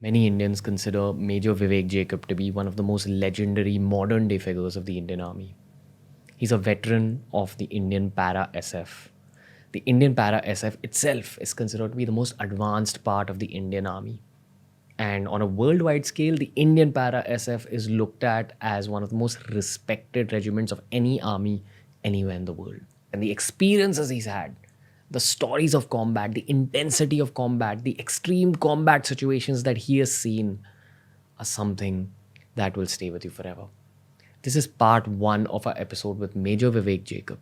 Many Indians consider Major Vivek Jacob to be one of the most legendary modern day figures of the Indian Army. He's a veteran of the Indian Para SF. The Indian Para SF itself is considered to be the most advanced part of the Indian Army. And on a worldwide scale, the Indian Para SF is looked at as one of the most respected regiments of any army anywhere in the world. And the experiences he's had, the stories of combat, the intensity of combat, the extreme combat situations that he has seen are something that will stay with you forever. This is part one of our episode with Major Vivek Jacob.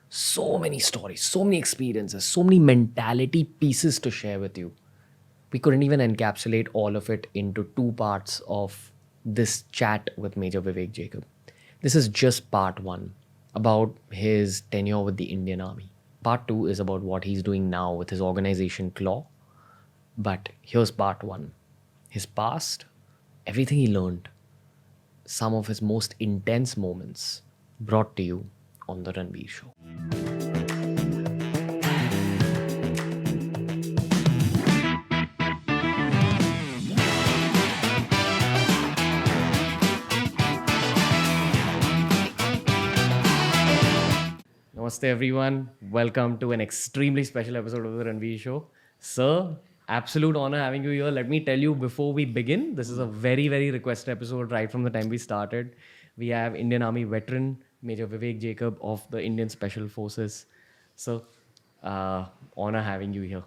So many stories, so many experiences, so many mentality pieces to share with you. We couldn't even encapsulate all of it into two parts of this chat with Major Vivek Jacob. This is just part one about his tenure with the Indian Army. Part two is about what he's doing now with his organization Claw. But here's part one, his past, everything he learned, some of his most intense moments brought to you on The Ranveer Show. Namaste, everyone. Welcome to an extremely special episode of The Ranveer Show. Sir, absolute honor having you here. Let me tell you before we begin, this is a very, very requested episode right from the time we started. We have Indian Army veteran Major Vivek Jacob of the Indian Special Forces. So, honor having you here.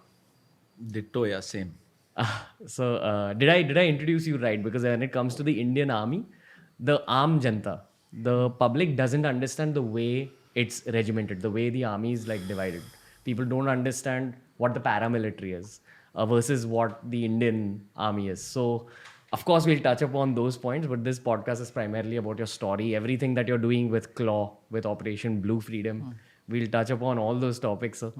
Ditto, yeah, same. Did I introduce you right? Because when it comes to the Indian Army, the Aam Janta, the public doesn't understand the way it's regimented, the way the army is like divided. People don't understand what the paramilitary is versus what the Indian Army is. So, of course, we'll touch upon those points, but this podcast is primarily about your story, everything that you're doing with Claw, with Operation Blue Freedom. We'll touch upon all those topics. Sir.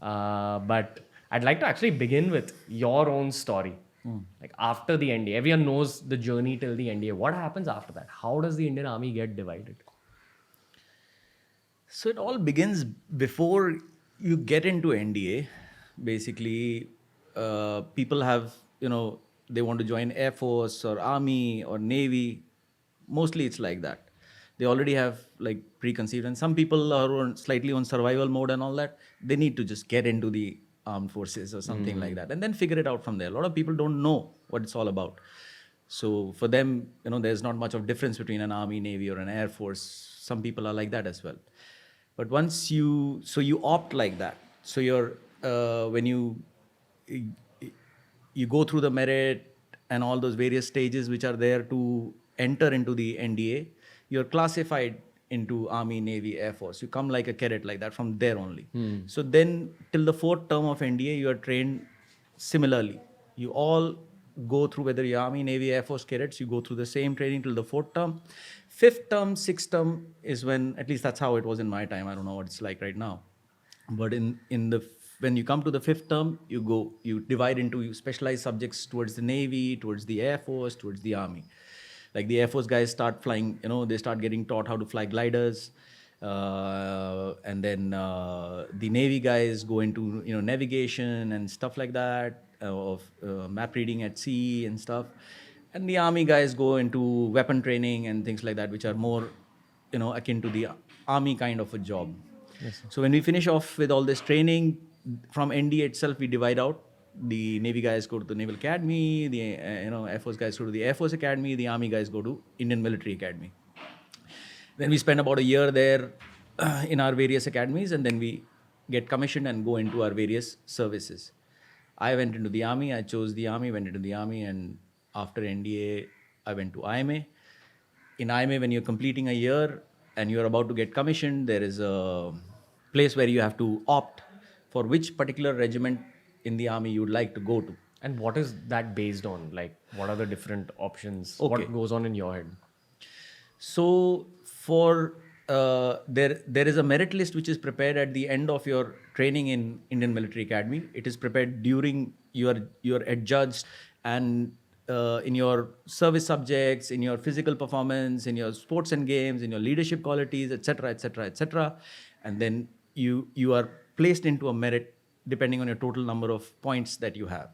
But I'd like to actually begin with your own story. Like after the NDA, everyone knows the journey till the NDA. What happens after that? How does the Indian Army get divided? So it all begins before you get into NDA. Basically, people have, they want to join Air Force or Army or Navy. Mostly it's like that. They already have like preconceived, and some people are slightly on survival mode and all that. They need to just get into the armed forces or something like that and then figure it out from there. A lot of people don't know what it's all about. So for them, there's not much of difference between an Army, Navy or an Air Force. Some people are like that as well. But once you opt like that. So when you go through the merit and all those various stages which are there to enter into the NDA, you're classified into Army, Navy, Air Force. You come like a cadet like that from there only. So then till the fourth term of NDA, you are trained similarly. You all go through, whether you're Army, Navy, Air Force cadets, you go through the same training till the fourth term. Fifth term, sixth term is when, at least that's how it was in my time. I don't know what it's like right now. But when you come to the fifth term, you divide into specialized subjects towards the Navy, towards the Air Force, towards the Army. Like the Air Force guys start flying, they start getting taught how to fly gliders. And then the Navy guys go into, navigation and stuff like that, of map reading at sea and stuff. And the Army guys go into weapon training and things like that, which are more, akin to the Army kind of a job. Yes, so when we finish off with all this training, from NDA itself, we divide out. The Navy guys go to the Naval Academy, the Air Force guys go to the Air Force Academy, the Army guys go to Indian Military Academy. Then we spend about a year there in our various academies, and then we get commissioned and go into our various services. I went into the Army, I chose the Army, went into the Army, and after NDA, I went to IMA. In IMA, when you're completing a year and you're about to get commissioned, there is a place where you have to opt for which particular regiment in the Army you would like to go to. And what is that based on? Like, what are the different options? Okay. What goes on in your head? So for there is a merit list which is prepared at the end of your training in Indian Military Academy. It is prepared during your adjudged and in your service subjects, in your physical performance, in your sports and games, in your leadership qualities, etc., etc., etc. And then you are placed into a merit depending on your total number of points that you have.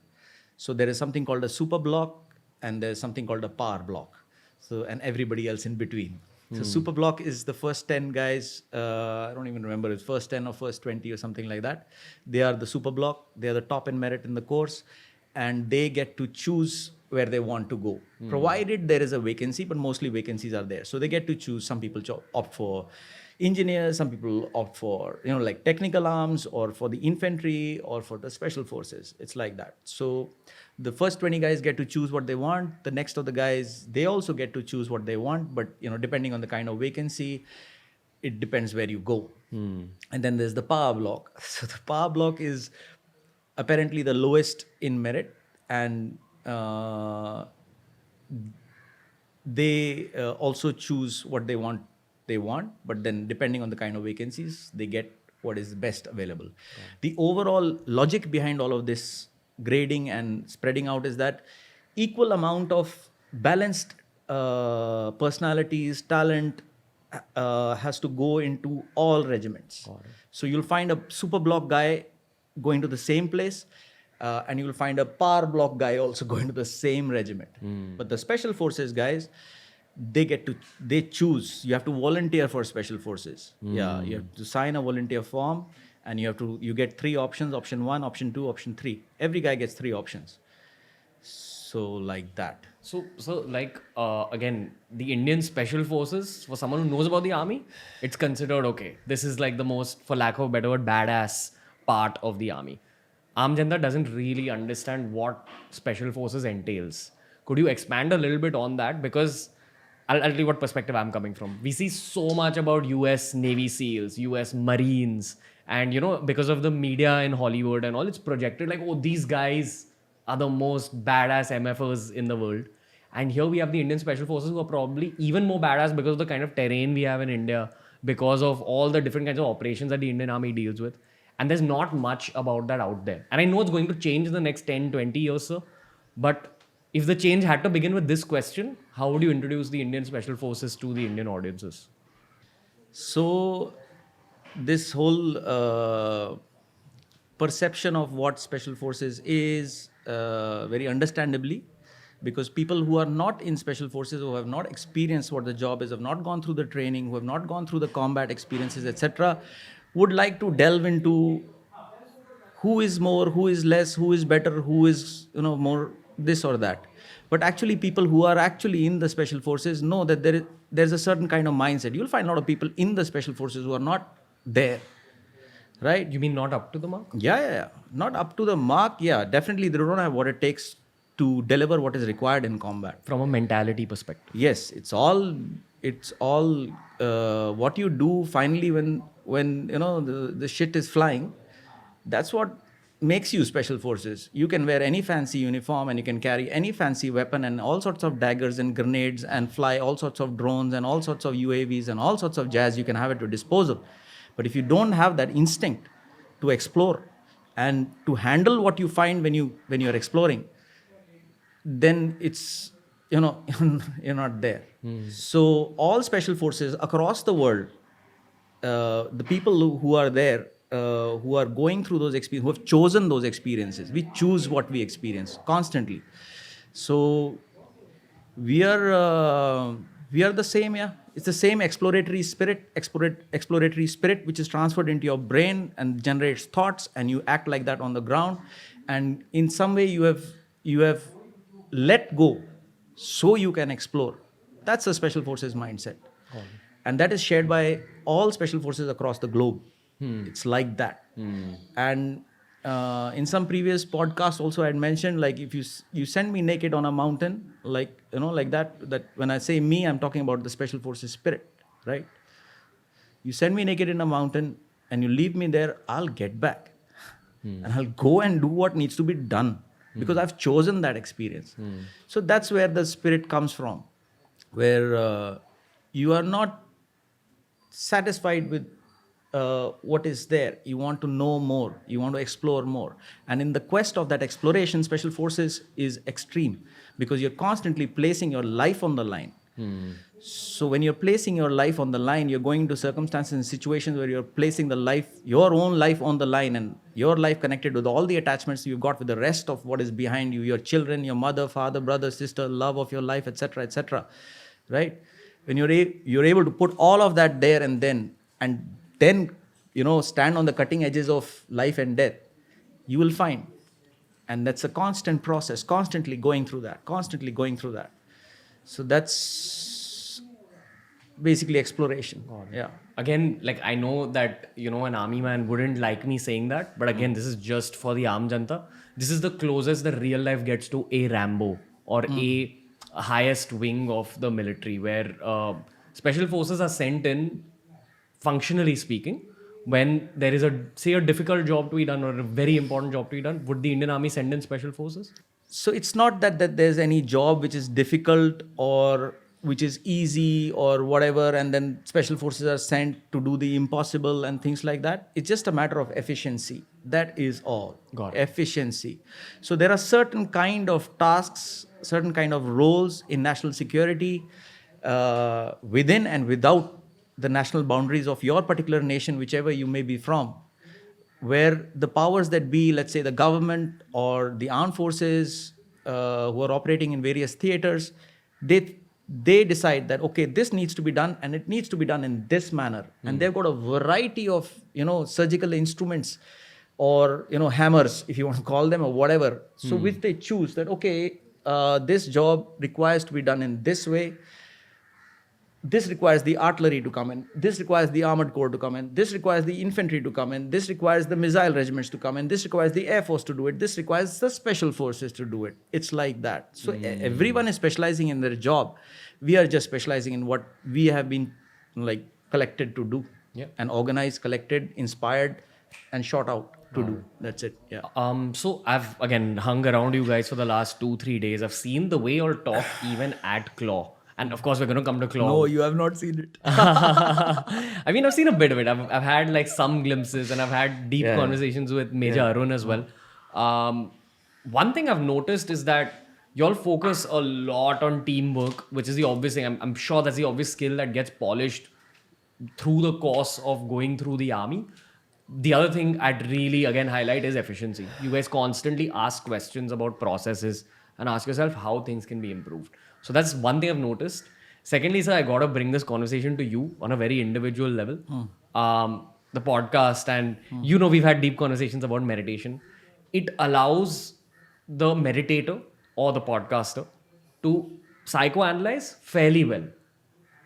So there is something called a super block and there's something called a power block. So, and everybody else in between. So super block is the first 10 guys. I don't even remember it's first 10 or first 20 or something like that. They are the super block. They are the top in merit in the course, and they get to choose where they want to go, provided there is a vacancy. But mostly vacancies are there, so they get to choose. Some people opt for engineers, some people opt for like technical arms, or for the infantry, or for the special forces. It's like that. So the first 20 guys get to choose what they want. The next of the guys, they also get to choose what they want, but depending on the kind of vacancy, it depends where you go. And then there's the power block. So the power block is apparently the lowest in merit, and they also choose what they want, but then depending on the kind of vacancies, they get what is best available. The overall logic behind all of this grading and spreading out is that equal amount of balanced personalities, talent has to go into all regiments. So you'll find a super block guy going to the same place, and you'll find a power block guy also going to the same regiment. But the special forces guys, they choose. You have to volunteer for special forces. Yeah, you have to sign a volunteer form, and you get 3 options: option 1, option 2, option 3. Every guy gets 3 options. So like that. So like again, the Indian Special Forces, for someone who knows about the army, it's considered okay. This is like the most, for lack of a better word, badass part of the army. Aam Janata doesn't really understand what Special Forces entails. Could you expand a little bit on that? Because I'll tell you what perspective I'm coming from. We see so much about US Navy SEALs, US Marines, and because of the media in Hollywood and all, it's projected like, oh, these guys are the most badass MFers in the world. And here we have the Indian Special Forces, who are probably even more badass because of the kind of terrain we have in India, because of all the different kinds of operations that the Indian Army deals with. And there's not much about that out there. And I know it's going to change in the next 10, 20 years, sir. But if the change had to begin with this question, how would you introduce the Indian Special Forces to the Indian audiences? So this whole perception of what special forces is, very understandably, because people who are not in special forces, who have not experienced what the job is, have not gone through the training, who have not gone through the combat experiences, etc., would like to delve into who is more, who is less, who is better, who is more this or that. But actually, people who are actually in the special forces know that there's a certain kind of mindset. You'll find a lot of people in the special forces who are not there, right? You mean not up to the mark? Yeah. Not up to the mark. Yeah, definitely they don't have what it takes to deliver what is required in combat. From a mentality perspective. Yes, it's all what you do finally when the shit is flying. That's what makes you special forces. You can wear any fancy uniform, and you can carry any fancy weapon and all sorts of daggers and grenades, and fly all sorts of drones and all sorts of UAVs and all sorts of jazz. You can have at your disposal. But if you don't have that instinct to explore and to handle what you find when you're exploring, then it's you're not there. So all special forces across the world, the people who are there, who are going through those experiences, who have chosen those experiences, we choose what we experience constantly. So we are the same. Yeah, it's the same exploratory spirit which is transferred into your brain and generates thoughts, and you act like that on the ground. And in some way you have let go so you can explore. That's the special forces mindset. And that is shared by all special forces across the globe. It's like that. And in some previous podcasts also I had mentioned, like, if you send me naked on a mountain, like that when I say me, I'm talking about the special forces spirit, right? You send me naked in a mountain and you leave me there, I'll get back. And I'll go and do what needs to be done, because I've chosen that experience. So that's where the spirit comes from, where you are not satisfied with what is there. You want to know more. You want to explore more. And in the quest of that exploration, special forces is extreme, because you're constantly placing your life on the line. So when you're placing your life on the line, you're going into circumstances and situations where you're placing your own life on the line, and your life connected with all the attachments you've got with the rest of what is behind you, your children, your mother, father, brother, sister, love of your life, etc., right? When you're able to put all of that there, and then stand on the cutting edges of life and death, you will find. And that's a constant process, constantly going through that. So that's basically exploration. Yeah. Again, like I know that, an army man wouldn't like me saying that, but again, this is just for the Aam Janta. This is the closest the real life gets to a Rambo or a highest wing of the military, where special forces are sent in, functionally speaking, when there is a difficult job to be done or a very important job to be done. Would the Indian Army send in special forces? So it's not that there's any job which is difficult or which is easy or whatever, and then special forces are sent to do the impossible and things like that. It's just a matter of efficiency. That is all. Got it. Efficiency. So there are certain kind of tasks, certain kind of roles in national security, within and without the national boundaries of your particular nation, whichever you may be from, where the powers that be, let's say the government or the armed forces, who are operating in various theaters, they decide that, okay, this needs to be done and it needs to be done in this manner. And they've got a variety of, surgical instruments or, hammers, if you want to call them, or whatever. So which they choose that, okay, this job requires to be done in this way. This requires the artillery to come in. This requires the armored corps to come in. This requires the infantry to come in. This requires the missile regiments to come in. This requires the air force to do it. This requires the special forces to do it. It's like that. So everyone is specializing in their job. We are just specializing in what we have been collected to do, and organized, collected, inspired, and shot out to do. That's it. Yeah. So I've again hung around you guys for the last 2-3 days. I've seen the way you talk even at Claw. And of course, we're going to come to Claw. No, you have not seen it. I mean, I've seen a bit of it. I've had some glimpses, and I've had deep conversations with Major Arun as well. One thing I've noticed is that y'all focus a lot on teamwork, which is the obvious thing. I'm sure that's the obvious skill that gets polished through the course of going through the army. The other thing I'd really again highlight is efficiency. You guys constantly ask questions about processes and ask yourself how things can be improved. So that's one thing I've noticed. Secondly, sir, I got to bring this conversation to you on a very individual level. The podcast, and we've had deep conversations about meditation. It allows the meditator or the podcaster to psychoanalyze fairly well.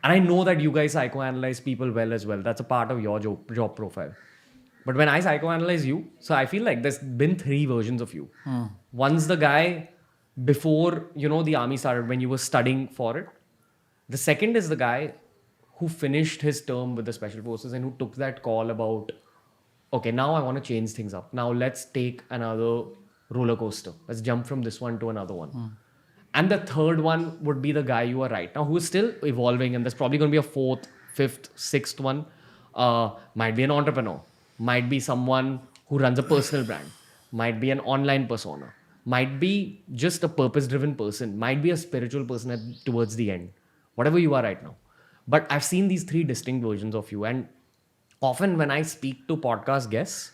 And I know that you guys psychoanalyze people well as well. That's a part of your job profile. But when I psychoanalyze you, so I feel like there's been 3 versions of you. One's the guy before, the army started, when you were studying for it. The second is the guy who finished his term with the special forces and who took that call about, okay, now I want to change things up. Now let's take another roller coaster. Let's jump from this one to another one. And the third one would be the guy you are right now, who is still evolving. And there's probably going to be a 4th, 5th, 6th one. Might be an entrepreneur. Might be someone who runs a personal brand. Might be an online persona. Might be just a purpose-driven person. Might be a spiritual person towards the end. Whatever you are right now. But I've seen these 3 distinct versions of you. And often when I speak to podcast guests,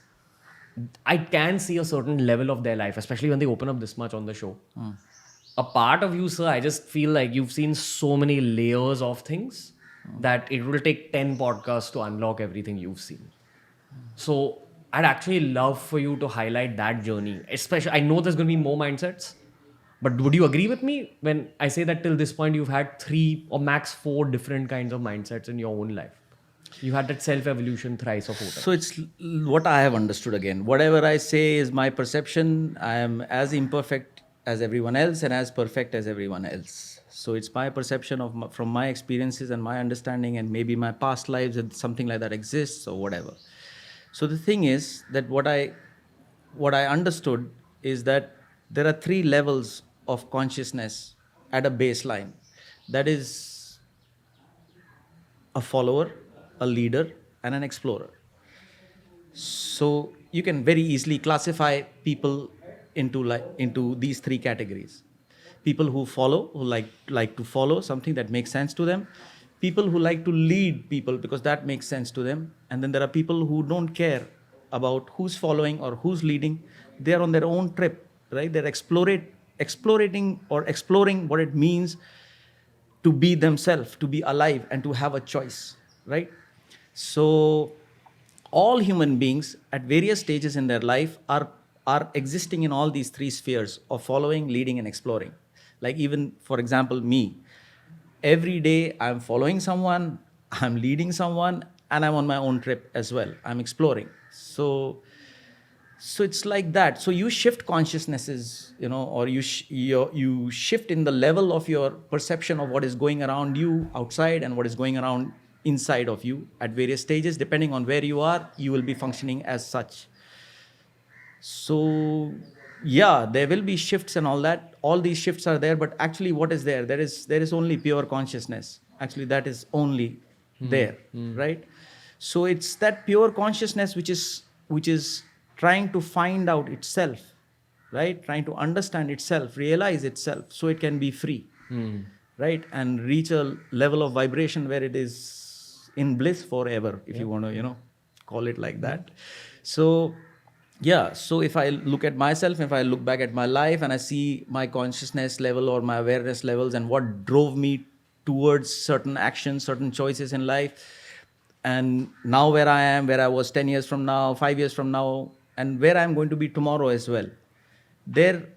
I can see a certain level of their life, especially when they open up this much on the show. A part of you, sir, I just feel like you've seen so many layers of things that it will take 10 podcasts to unlock everything you've seen. So I'd actually love for you to highlight that journey. Especially, I know there's going to be more mindsets, but would you agree with me when I say that till this point you've had 3 or max 4 different kinds of mindsets in your own life? You had that self-evolution thrice or 4 times. So it's what I have understood again. Whatever I say is my perception. I am as imperfect as everyone else and as perfect as everyone else. So it's my perception from my experiences and my understanding, and maybe my past lives, and something like that exists or whatever. So the thing is that what I understood is that there are 3 levels of consciousness at a baseline. That is a follower, a leader, and an explorer. So you can very easily classify people into these 3 categories. people who follow, who like to follow something that makes sense to them, people who like to lead people because that makes sense to them, and then there are people who don't care about who's following or who's leading. They are on their own trip, right? They're exploring what it means to be themselves, to be alive, and to have a choice, right? So all human beings at various stages in their life are existing in all these three spheres of following, leading, and exploring. Like, even for example, me, every day I'm following someone, I'm leading someone, and I'm on my own trip as well. I'm exploring. So it's like that. So you shift consciousnesses, or you shift in the level of your perception of what is going around you outside and what is going around inside of you at various stages. Depending on where you are, you will be functioning as such. So yeah, there will be shifts and all that. All these shifts are there, but actually what is there? There is only pure consciousness. Actually, that is only there, right? So it's that pure consciousness which is trying to find out itself, right? Trying to understand itself, realize itself, so it can be free, right? And reach a level of vibration where it is in bliss forever, if you want to, call it like that. So yeah, so if I look at myself, if I look back at my life and I see my consciousness level or my awareness levels and what drove me towards certain actions, certain choices in life, and now where I am, where I was 10 years from now, 5 years from now, and where I'm going to be tomorrow as well. There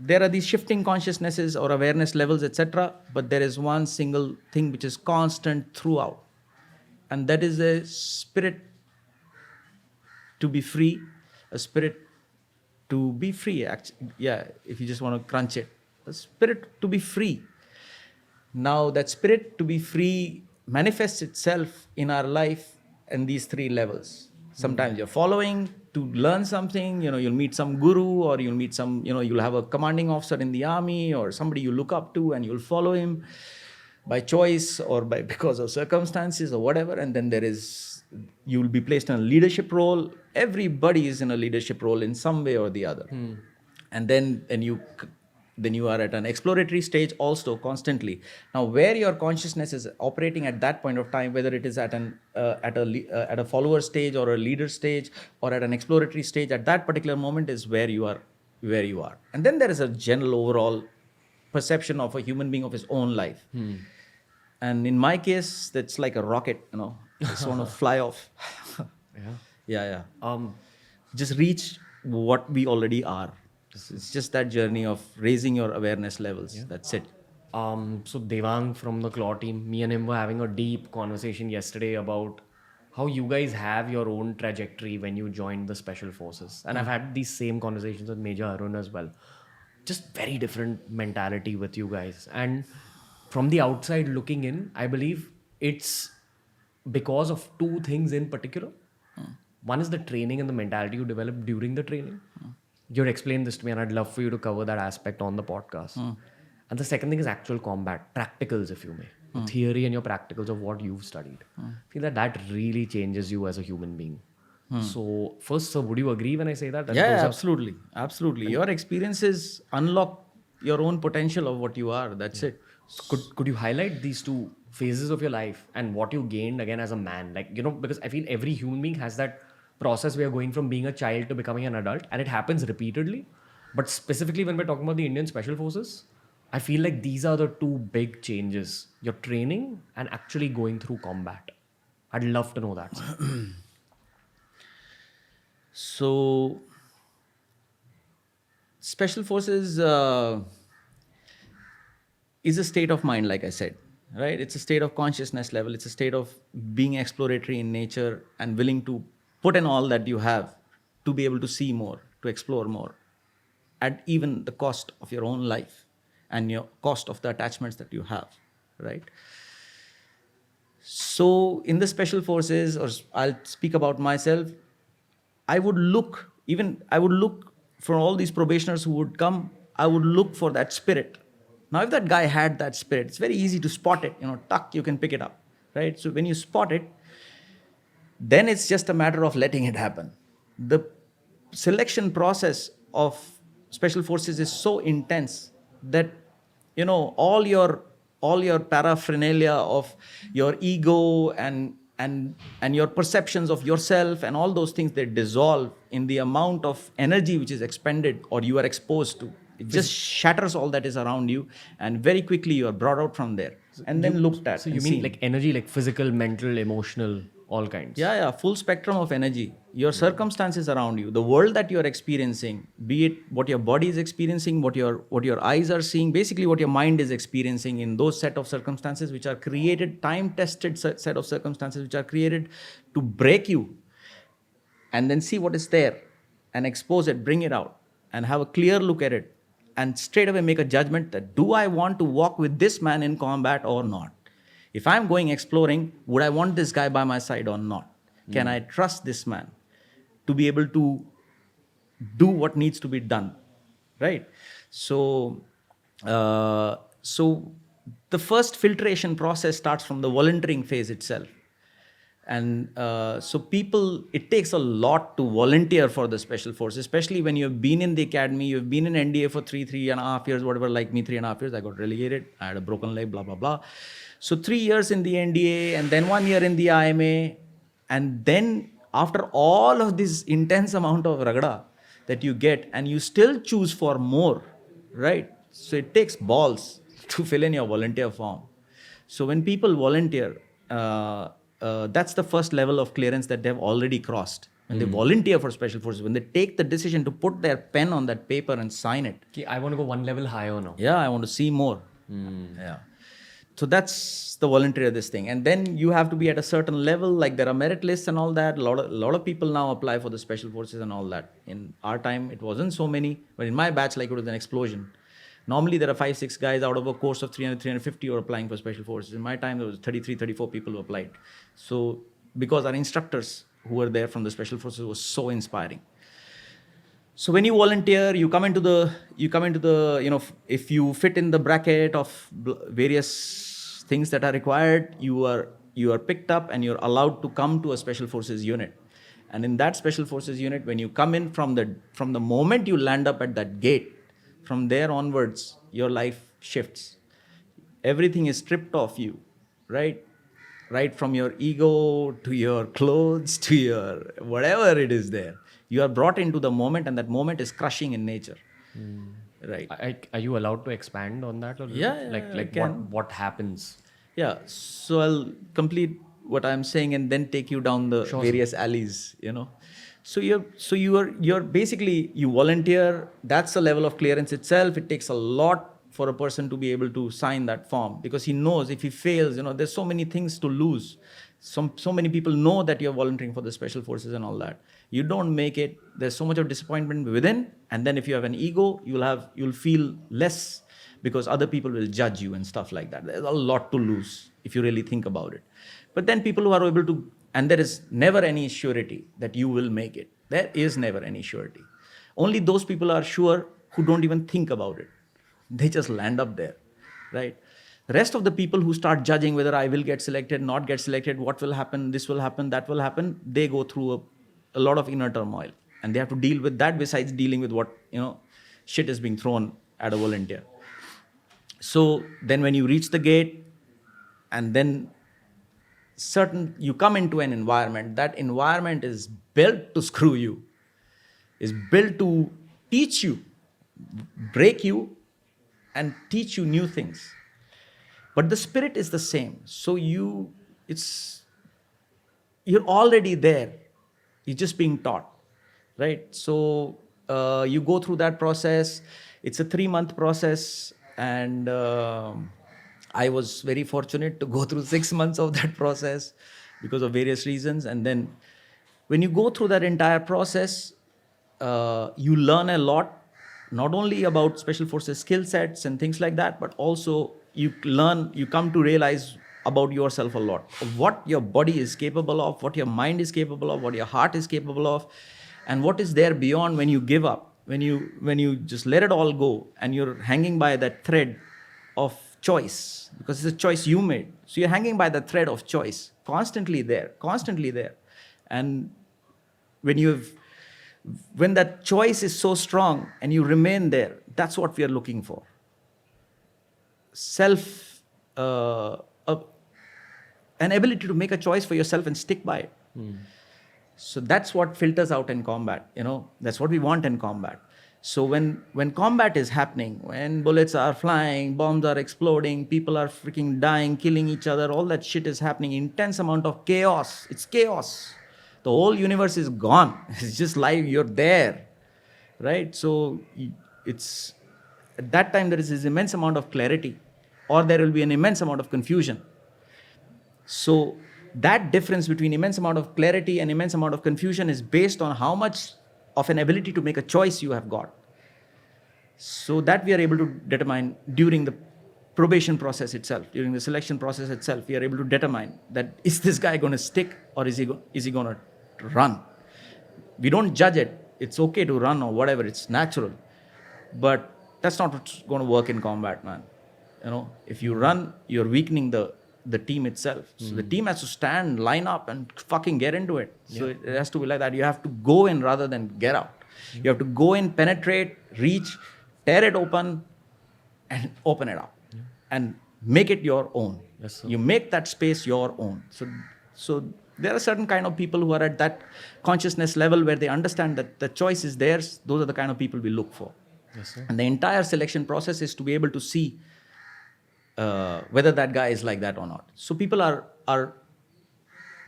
are these shifting consciousnesses or awareness levels, etc. But there is one single thing which is constant throughout, and that is a spirit to be free, a spirit to be free. Yeah, if you just want to crunch it, a spirit to be free. Now that spirit to be free manifests itself in our life in these three levels. Sometimes you're following to learn something, you'll meet some guru, or you'll meet some, you'll have a commanding officer in the army or somebody you look up to and you'll follow him by choice or because of circumstances or whatever. And then you'll be placed in a leadership role. Everybody is in a leadership role in some way or the other. And then you are at an exploratory stage also constantly. Now, where your consciousness is operating at that point of time, whether it is at a follower stage or a leader stage or at an exploratory stage, at that particular moment is where you are. And then there is a general overall perception of a human being of his own life. And in my case, that's like a rocket, just want to fly off. Yeah. Just reach what we already are. It's just that journey of raising your awareness levels. Yeah. That's it. So Devang from the Claw team, me and him were having a deep conversation yesterday about how you guys have your own trajectory when you joined the Special Forces. And I've had these same conversations with Major Arun as well. Just very different mentality with you guys. And from the outside looking in, I believe it's because of two things in particular. One is the training and the mentality you develop during the training. You'd explained this to me and I'd love for you to cover that aspect on the podcast. And the second thing is actual combat, practicals, if you may. The theory and your practicals of what you've studied. I feel that really changes you as a human being. So first, sir, would you agree when I say that? Yeah, absolutely. Absolutely. Your experiences unlock your own potential of what you are. That's it. So could you highlight these two phases of your life and what you gained again as a man? Because I feel every human being has that process where you're going from being a child to becoming an adult, and it happens repeatedly. But specifically when we're talking about the Indian Special Forces, I feel like these are the two big changes. Your training and actually going through combat. I'd love to know that. So, Special Forces is a state of mind, like I said, right? It's a state of consciousness level. It's a state of being exploratory in nature and willing to put in all that you have to be able to see more, to explore more, at even the cost of your own life and your cost of the attachments that you have, right? So in the Special Forces, or I'll speak about myself, I would look for all these probationers who would come, I would look for that spirit. Now, if that guy had that spirit, it's very easy to spot it, you can pick it up, right? So when you spot it, then it's just a matter of letting it happen. The selection process of Special Forces is so intense that all your paraphernalia of your ego and your perceptions of yourself and all those things, they dissolve in the amount of energy which is expended or you are exposed to. It just shatters all that is around you, and very quickly you are brought out from there and then looked at. So you and mean seen. like energy, like physical, mental, emotional, all kinds? Yeah, full spectrum of energy. Your circumstances around you, the world that you're experiencing, be it what your body is experiencing, what your eyes are seeing, basically what your mind is experiencing in those set of circumstances which are created, time-tested set of circumstances which are created to break you, and then see what is there and expose it, bring it out, and have a clear look at it, and straight away make a judgment that do I want to walk with this man in combat or not? If I'm going exploring, would I want this guy by my side or not? Can I trust this man to be able to do what needs to be done? Right? So the first filtration process starts from the volunteering phase itself. And so people, it takes a lot to volunteer for the special forces, especially when you've been in the academy, you've been in NDA for 3.5 years, whatever, like me, 3.5 years, I got relegated, I had a broken leg, blah, blah, blah. So 3 years in the NDA and then 1 year in the IMA. And then after all of this intense amount of ragda that you get, and you still choose for more, right? So it takes balls to fill in your volunteer form. So when people volunteer, that's the first level of clearance that they've already crossed. When they volunteer for special forces, when they take the decision to put their pen on that paper and sign it. Okay, I want to go one level higher now. Yeah, I want to see more. Yeah. So that's the volunteer this thing. And then you have to be at a certain level, like there are merit lists and all that. A lot of people now apply for the special forces and all that. In our time, it wasn't so many, but in my batch, like, it was an explosion. Normally, there are 5-6 guys out of a course of 300-350 who are applying for special forces. In my time, there was 33-34 people who applied. So because our instructors who were there from the special forces was so inspiring. So when you volunteer, you come into the, if you fit in the bracket of various things that are required, you are picked up and you're allowed to come to a special forces unit. And in that special forces unit, when you come in from the moment you land up at that gate, from there onwards, your life shifts. Everything is stripped off you, right? Right from your ego to your clothes to your whatever it is there. You are brought into the moment, and that moment is crushing in nature. Right. Are you allowed to expand on that? Or Yeah, like what happens? Yeah. So I'll complete what I'm saying and then take you down the various alleys, So you're basically, you volunteer. That's a level of clearance itself. It takes a lot for a person to be able to sign that form, because he knows if he fails, there's so many things to lose. So many people know that you're volunteering for the special forces and all that. You don't make it, there's so much of disappointment within, and then if you have an ego, you'll feel less because other people will judge you and stuff like that. There's a lot to lose if you really think about it. But then people who are able to, and there is never any surety that you will make it. There is never any surety. Only those people are sure who don't even think about it. They just land up there, right? The rest of the people who start judging whether I will get selected, not get selected, what will happen, this will happen, that will happen, they go through a lot of inner turmoil. And they have to deal with that besides dealing with what, shit is being thrown at a volunteer. So then when you reach the gate, and then you come into an environment, that environment is built to screw you, is built to teach you, break you, and teach you new things. But the spirit is the same. So you're already there. You're just being taught, right? So you go through that process. It's a 3-month process, and I was very fortunate to go through 6 months of that process because of various reasons. And then when you go through that entire process, you learn a lot, not only about special forces skill sets and things like that, but also you come to realize about yourself a lot, of what your body is capable of, what your mind is capable of, what your heart is capable of, and what is there beyond when you give up, when you just let it all go, and you're hanging by that thread of choice, because it's a choice you made. So you're hanging by the thread of choice, constantly there. And when that choice is so strong and you remain there, that's what we are looking for. self, uh, uh, an ability to make a choice for yourself and stick by it. So that's what filters out in combat. That's what we want in combat. So when combat is happening, when bullets are flying, bombs are exploding, people are freaking dying, killing each other, all that shit is happening, intense amount of chaos. It's chaos. The whole universe is gone. It's just live. You're there, right? So it's at that time there is this immense amount of clarity, or there will be an immense amount of confusion. So that difference between immense amount of clarity and immense amount of confusion is based on how much of an ability to make a choice you have got. So that we are able to determine during the probation process itself, during the selection process itself, we are able to determine that is this guy going to stick or is he going to run? We don't judge it. It's okay to run or whatever. It's natural. But that's not what's going to work in combat, man. If you run, you're weakening the team itself. So the team has to stand, line up, and fucking get into it. So it has to be like that. You have to go in rather than get out. You have to go in, penetrate, reach, tear it open, and open it up, and make it your own. Yes, sir. You make that space your own. So there are certain kind of people who are at that consciousness level where they understand that the choice is theirs. Those are the kind of people we look for. Yes, sir. And the entire selection process is to be able to see whether that guy is like that or not. So people are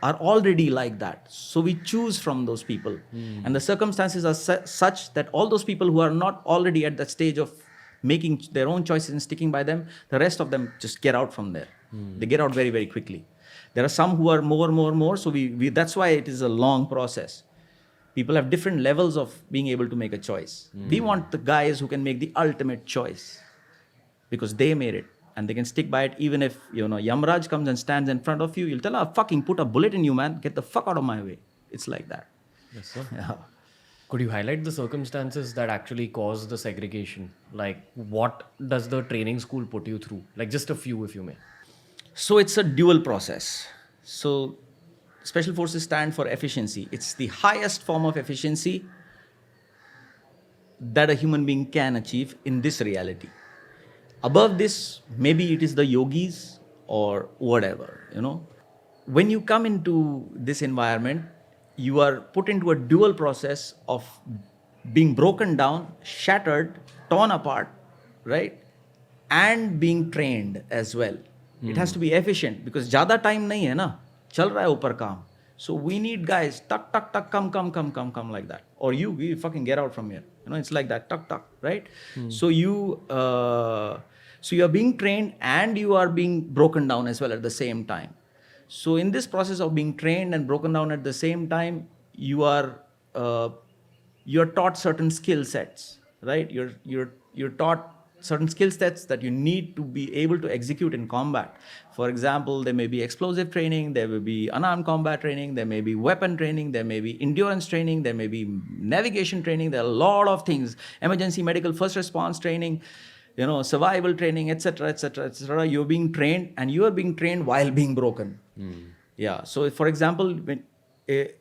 already like that. So we choose from those people. And the circumstances are such that all those people who are not already at that stage of making their own choices and sticking by them, the rest of them just get out from there. They get out very, very quickly. There are some who are more. So we that's why it is a long process. People have different levels of being able to make a choice. We want the guys who can make the ultimate choice because they made it. And they can stick by it even if, Yamraj comes and stands in front of you. You'll tell her, fucking put a bullet in you, man. Get the fuck out of my way. It's like that. Yes, sir. Yeah. Could you highlight the circumstances that actually caused the segregation? Like, what does the training school put you through? Like, just a few, if you may. So it's a dual process. So Special Forces stand for efficiency. It's the highest form of efficiency that a human being can achieve in this reality. Above this, maybe it is the yogis or whatever, When you come into this environment, you are put into a dual process of being broken down, shattered, torn apart, right? And being trained as well. It has to be efficient because ज़्यादा time nahi hai na, चल रहा है ऊपर काम. So we need guys, tuck, come like that. Or you fucking get out from here. It's like that, tuck, right? So so you are being trained and you are being broken down as well at the same time. So in this process of being trained and broken down at the same time, you are taught certain skill sets, right? You're taught certain skill sets that you need to be able to execute in combat. For example, there may be explosive training, there will be unarmed combat training, there may be weapon training, there may be endurance training, there may be navigation training, there are a lot of things, emergency medical first response training, survival training, etc. You're being trained and you are being trained while being broken. Yeah. So for example, when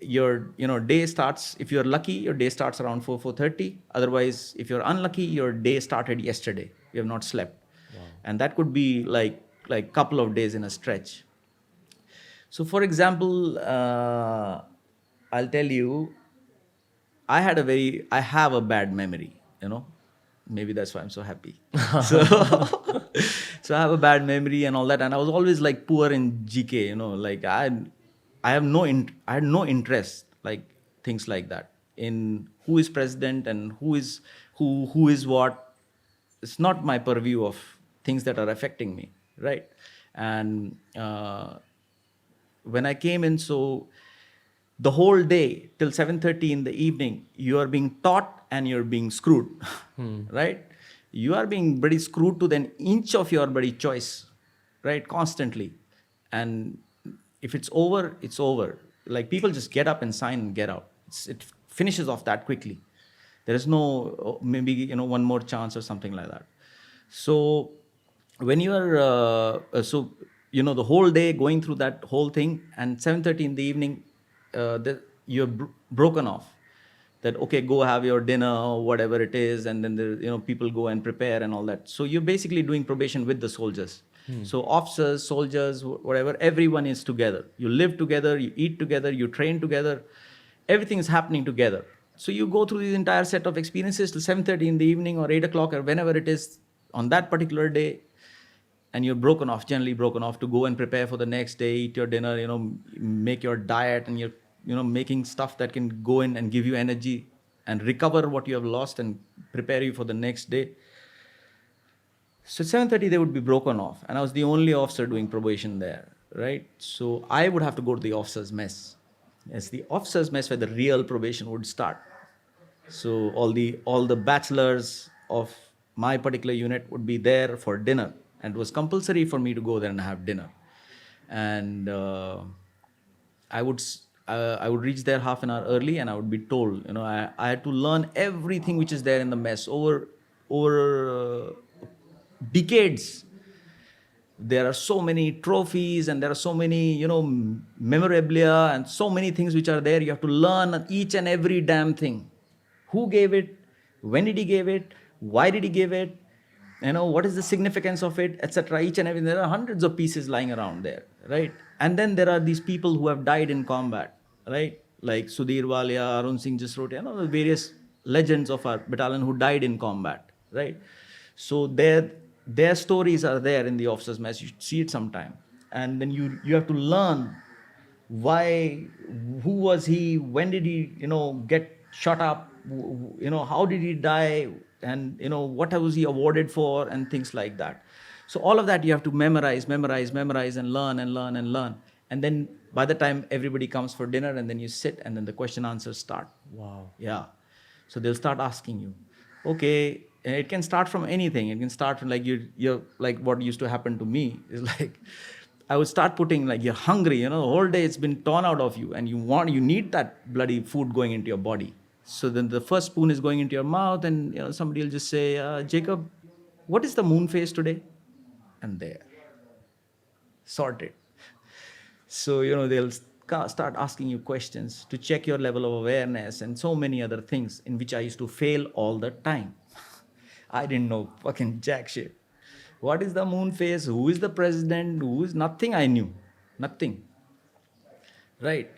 your day starts, if you're lucky, your day starts around 4:30. Otherwise, if you're unlucky, your day started yesterday. You have not slept. Wow. And that could be like couple of days in a stretch. So for example, I'll tell you, I have a bad memory, Maybe that's why I'm so happy. So I have a bad memory and all that. And I was always like poor in GK, I had no interest, like things like that, in who is president and who is what. It's not my purview of things that are affecting me, right? And when I came in, so the whole day till 7:30 in the evening, you are being taught and you're being screwed, right? You are being pretty screwed to the inch of your bloody choice, right? Constantly. And if it's over, it's over. Like people just get up and sign and get out. It finishes off that quickly. There is no maybe one more chance or something like that. So when you are the whole day going through that whole thing, and 7:30 in the evening, you're broken off that, okay, go have your dinner or whatever it is, and then people go and prepare and all that. So you're basically doing probation with the soldiers. So officers, soldiers, whatever, everyone is together. You live together, you eat together, you train together, everything is happening together. So you go through this entire set of experiences till 7:30 in the evening or 8 o'clock or whenever it is on that particular day, and you're broken off, generally broken off, to go and prepare for the next day, eat your dinner, make your diet, and you're making stuff that can go in and give you energy and recover what you have lost and prepare you for the next day. So 7:30 they would be broken off, and I was the only officer doing probation there, right? So I would have to go to the officers' mess. It's the officers' mess where the real probation would start. So all the bachelors of my particular unit would be there for dinner, and it was compulsory for me to go there and have dinner. And I would reach there half an hour early, and I would be told, I had to learn everything which is there in the mess over decades. There are so many trophies, and there are so many, memorabilia, and so many things which are there. You have to learn each and every damn thing. Who gave it? When did he give it? Why did he give it? What is the significance of it, etc. Each and everything. There are hundreds of pieces lying around there, right? And then there are these people who have died in combat, right? Like Sudhir Walia, Arun Singh Jasrotia, the various legends of our battalion who died in combat, right? So their stories are there in the officers' mess. You see it sometime. And then you have to learn why, who was he, when did he, get shot up, how did he die, and, what was he awarded for, and things like that. So all of that you have to memorize, and learn. And then by the time everybody comes for dinner, and then you sit, and then the question answers start. Wow. Yeah. So they'll start asking you, okay, it can start from anything. It can start from you're like what used to happen to me is like, I would start putting you're hungry, the whole day it's been torn out of you, and you need that bloody food going into your body. So then the first spoon is going into your mouth, and somebody will just say, Jacob, what is the moon phase today? And there, sorted. So they'll start asking you questions to check your level of awareness, and so many other things in which I used to fail all the time. I didn't know fucking jack shit. What is the moon phase? Who is the president? Who is nothing? I knew nothing. Right.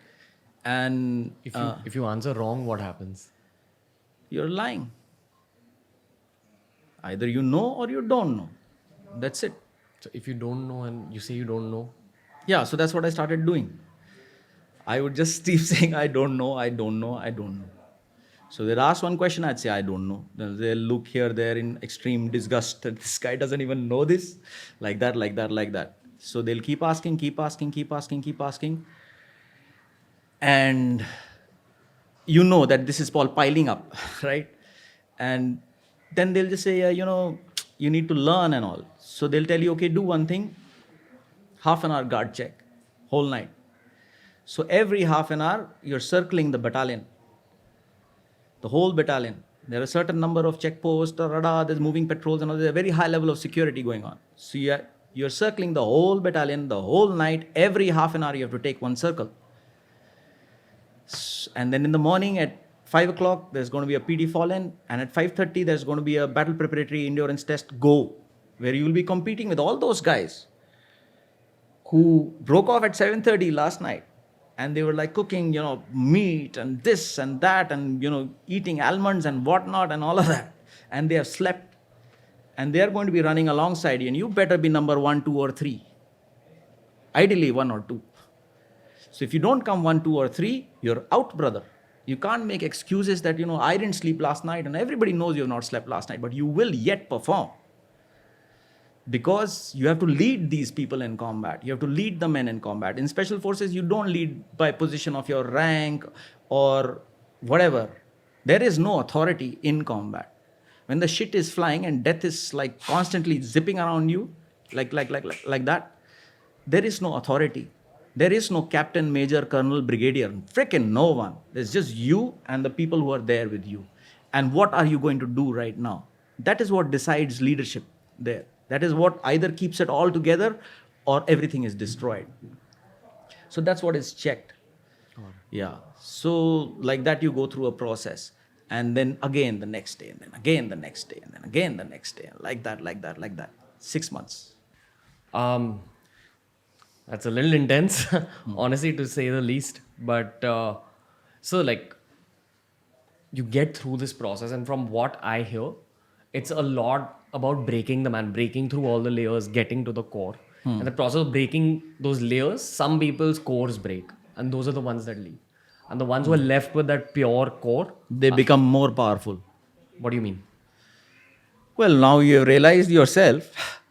And If you answer wrong, what happens? you're lying. Either you know or you don't know. That's it. So if you don't know and you say you don't know, Yeah, so that's what I started doing. I would just keep saying, I don't know. So they'd ask one question, I'd say, I don't know. Then they'll look here, there in extreme disgust that this guy doesn't even know this. Like that. So they'll keep asking. And that this is all piling up, right? And then they'll just say, you need to learn and all. So they'll tell you, okay, do one thing, half an hour guard check, whole night. So every half an hour, you're circling the battalion, the whole battalion. There are a certain number of checkposts, radar, there's moving patrols, and all. There's a very high level of security going on. So you're circling the whole battalion, the whole night. Every half an hour, you have to take one circle. And then in the morning at 5 o'clock, there's going to be a PD fall-in, and at 5:30, there's going to be a battle preparatory endurance test go, where you will be competing with all those guys who broke off at 7:30 last night, and they were cooking, meat and this and that, and, eating almonds and whatnot and all of that. And they have slept, and they are going to be running alongside you, and you better be number 1, 2, or 3. Ideally 1 or 2. So if you don't come 1, 2, or 3, you're out, brother. You can't make excuses that, I didn't sleep last night, and everybody knows you have not slept last night, but you will yet perform. Because you have to lead these people in combat. You have to lead the men in combat. In special forces, you don't lead by position of your rank or whatever. There is no authority in combat. When the shit is flying and death is constantly zipping around you, like that, there is no authority. There is no captain, major, colonel, brigadier. Frickin' no one. There's just you and the people who are there with you. And what are you going to do right now? That is what decides leadership there. That is what either keeps it all together or everything is destroyed. So that's what is checked. Yeah. So like that you go through a process. And then again the next day, and then again the next day, and then again the next day. Like that, like that, like that. 6 months. Um, that's a little intense, honestly, to say the least. But so, like, you get through this process, and from what I hear, it's a lot about breaking the man, breaking through all the layers, getting to the core. And the process of breaking those layers, some people's cores break, and those are the ones that leave. And the ones who are left with that pure core, They become more powerful. what do you mean? Well, now you have realized yourself.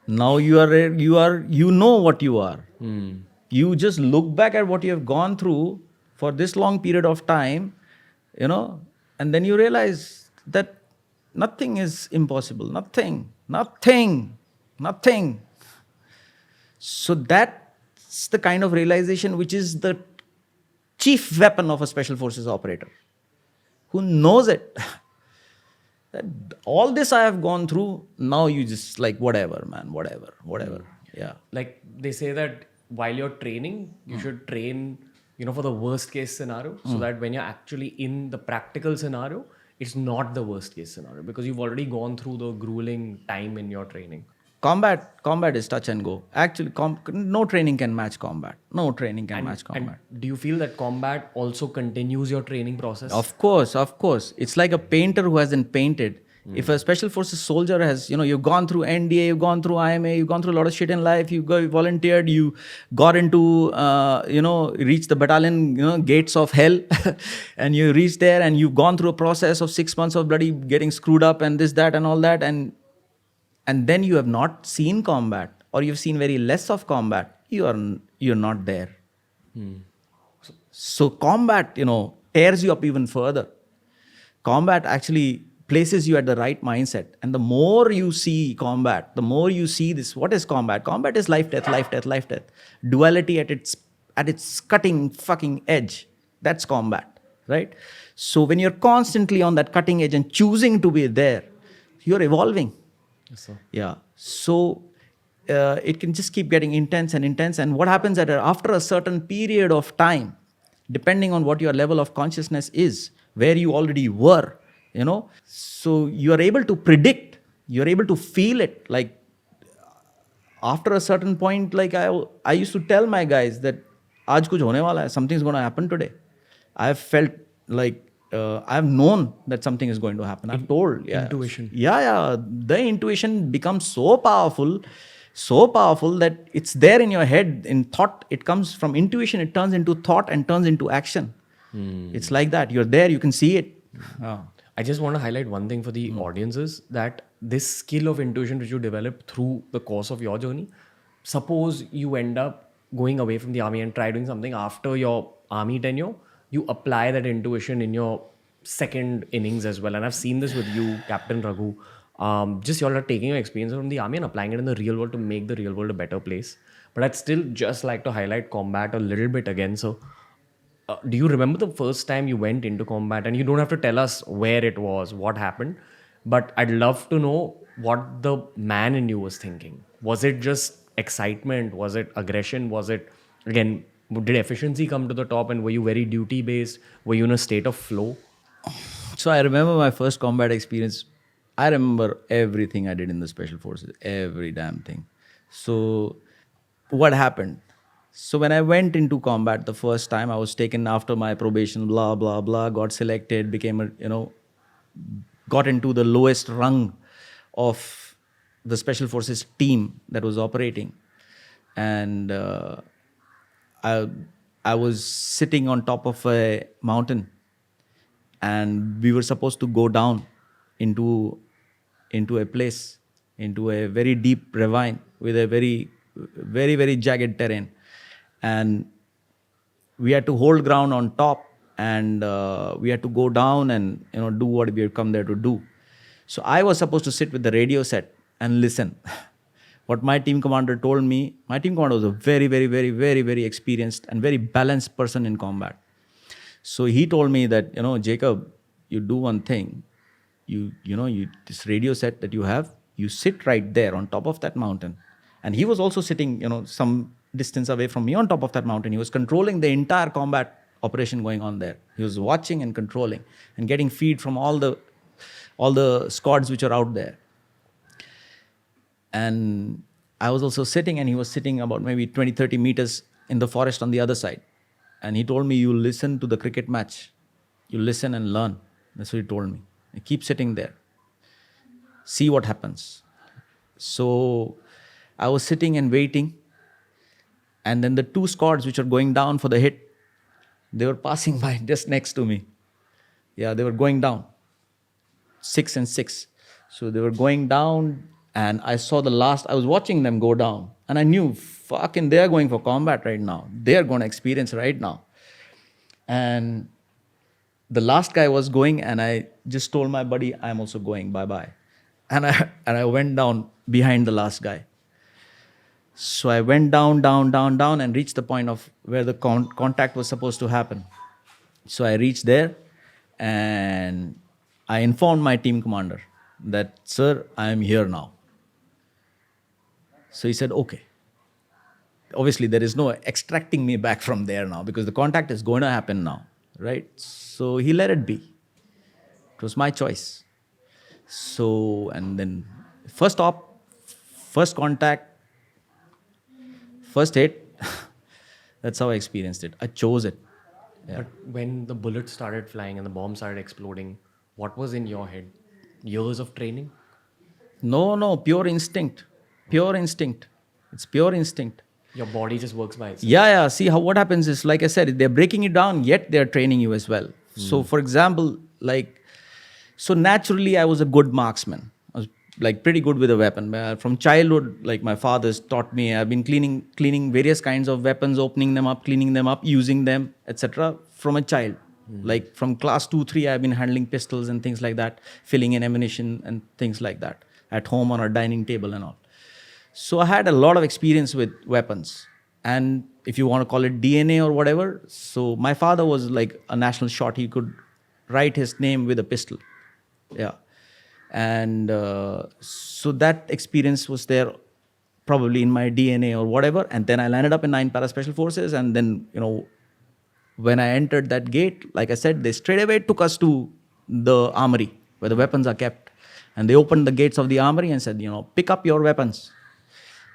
Now you know what you are. You just look back at what you have gone through for this long period of time, and then you realize that nothing is impossible. Nothing, nothing, nothing. So that's the kind of realization which is the chief weapon of a special forces operator who knows it. That all this I have gone through, now you just like whatever, man, whatever. Yeah. Like they say that while you're training, you should train, for the worst case scenario, so that when you're actually in the practical scenario, it's not the worst case scenario because you've already gone through the grueling time in your training. Combat is touch and go. Actually, no training can match combat. No training can match combat. And do you feel that combat also continues your training process? Of course. It's like a painter who hasn't painted. If a special forces soldier has, you've gone through NDA, you've gone through IMA, you've gone through a lot of shit in life, you volunteered, you got into, reached the battalion, gates of hell, and you reached there and you've gone through a process of 6 months of bloody getting screwed up and this, that, and all that, and then you have not seen combat or you've seen very less of combat, you're not there. So combat, tears you up even further. Combat actually places you at the right mindset. And the more you see combat, the more you see this. What is combat? Combat is life, death, life, death, life, death. Duality at its cutting fucking edge. That's combat, right? So when you're constantly on that cutting edge and choosing to be there, you're evolving. Yes, sir. Yeah. So it can just keep getting intense and intense. And what happens after a certain period of time, depending on what your level of consciousness is, where you already were, so you are able to predict, you're able to feel it. Like after a certain point, like I used to tell my guys that aaj kuch hone wala hai, something's going to happen today. I've felt like I've known that something is going to happen. I've told. Yeah. Intuition. Yeah. The intuition becomes so powerful that it's there in your head, in thought. It comes from intuition, it turns into thought and turns into action. It's like that. You're there, you can see it. I just want to highlight one thing for the audiences, that this skill of intuition which you develop through the course of your journey, suppose you end up going away from the army and try doing something after your army tenure, you apply that intuition in your second innings as well. And I've seen this with you, Captain Raghu. Just y'all are taking your experience from the army and applying it in the real world to make the real world a better place. But I'd still just like to highlight combat a little bit again. So do you remember the first time you went into combat? And you don't have to tell us where it was, what happened, but I'd love to know what the man in you was thinking. Was it just excitement? Was it aggression? Was it, again, did efficiency come to the top and were you very duty based? Were you in a state of flow? So I remember my first combat experience. I remember everything I did in the special forces, every damn thing. So what happened? So when I went into combat the first time, I was taken after my probation, blah, blah, blah, got selected, got into the lowest rung of the special forces team that was operating. And I was sitting on top of a mountain, and we were supposed to go down into a place, into a very deep ravine with a very, very, very jagged terrain. And we had to hold ground on top, and we had to go down and do what we had come there to do. So I was supposed to sit with the radio set and listen. What my team commander told me, my team commander was a very, very, very, very, very experienced and very balanced person in combat. So he told me that, Jacob, you do one thing. This radio set that you have, you sit right there on top of that mountain. And he was also sitting, some distance away from me on top of that mountain. He was controlling the entire combat operation going on there. He was watching and controlling and getting feed from all the squads which are out there. And I was also sitting, and he was sitting about maybe 20, 30 meters in the forest on the other side. And he told me, you listen to the cricket match. You listen and learn. That's what he told me. You keep sitting there. See what happens. So I was sitting and waiting. And then the two squads which are going down for the hit, they were passing by just next to me. Yeah, they were going down. 6 and 6. So they were going down, and I saw the last, I was watching them go down. And I knew, fucking, they're going for combat right now. They're going to experience right now. And the last guy was going, and I just told my buddy, I'm also going, bye-bye. And I went down behind the last guy. So I went down, and reached the point of where the contact was supposed to happen. So I reached there, and I informed my team commander that, sir, I am here now. So he said, okay. Obviously, there is no extracting me back from there now, because the contact is going to happen now, right? So he let it be. It was my choice. So, and then first op, first contact, first hit, that's how I experienced it. I chose it. Yeah. But when the bullets started flying and the bomb started exploding, what was in your head? Years of training? No, pure instinct. Pure instinct. It's pure instinct. Your body just works by itself. Yeah. See, what happens is, like I said, they're breaking it down, yet they're training you as well. So, for example, so naturally, I was a good marksman. I was pretty good with a weapon. From childhood, my father's taught me, I've been cleaning various kinds of weapons, opening them up, cleaning them up, using them, etc. from a child. From class 2, 3, I've been handling pistols and things like that, filling in ammunition and things like that at home on our dining table and all. So I had a lot of experience with weapons. And if you want to call it DNA or whatever, so my father was like a national shot. He could write his name with a pistol. Yeah. And so that experience was there probably in my DNA or whatever. And then I landed up in 9 Para Special Forces. And then, when I entered that gate, like I said, they straight away took us to the armory where the weapons are kept. And they opened the gates of the armory and said, pick up your weapons.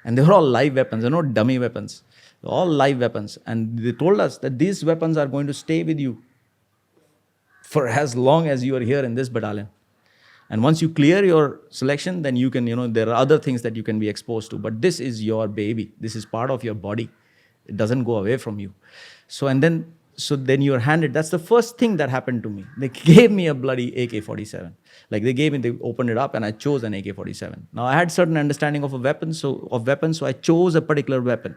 And they were all live weapons, they're not dummy weapons. They're all live weapons. And they told us that these weapons are going to stay with you for as long as you are here in this battalion. And once you clear your selection, then you can, there are other things that you can be exposed to. But this is your baby. This is part of your body. It doesn't go away from you. So then you're handed. That's the first thing that happened to me. They gave me a bloody AK-47. They opened it up, and I chose an AK-47. Now I had certain understanding of weapons, so I chose a particular weapon.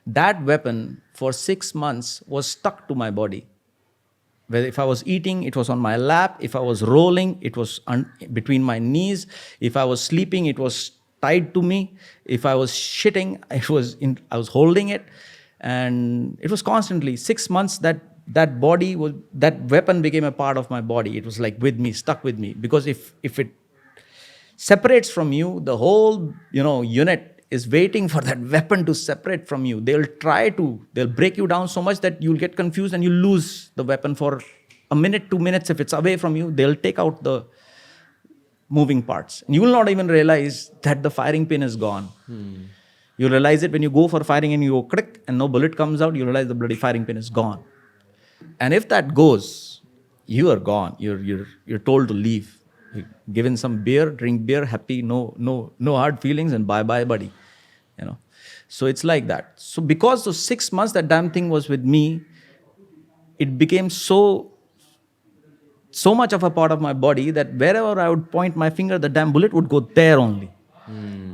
That weapon for 6 months was stuck to my body. Whether if I was eating, it was on my lap. If I was rolling, it was between my knees. If I was sleeping, it was tied to me. If I was shitting, I was holding it. And it was constantly 6 months that weapon became a part of my body. It was with me, stuck with me. Because if it separates from you, the whole unit is waiting for that weapon to separate from you. They'll break you down so much that you'll get confused and you lose the weapon for a minute, 2 minutes. If it's away from you, they'll take out the moving parts. And you will not even realize that the firing pin is gone. You realize it when you go for firing and you go click and no bullet comes out, you realize the bloody firing pin is gone. And if that goes, you are gone. You're told to leave. You're given some beer, drink beer, happy, no hard feelings, and bye-bye, buddy. So it's like that. So because those 6 months that damn thing was with me, it became so much of a part of my body that wherever I would point my finger, the damn bullet would go there only.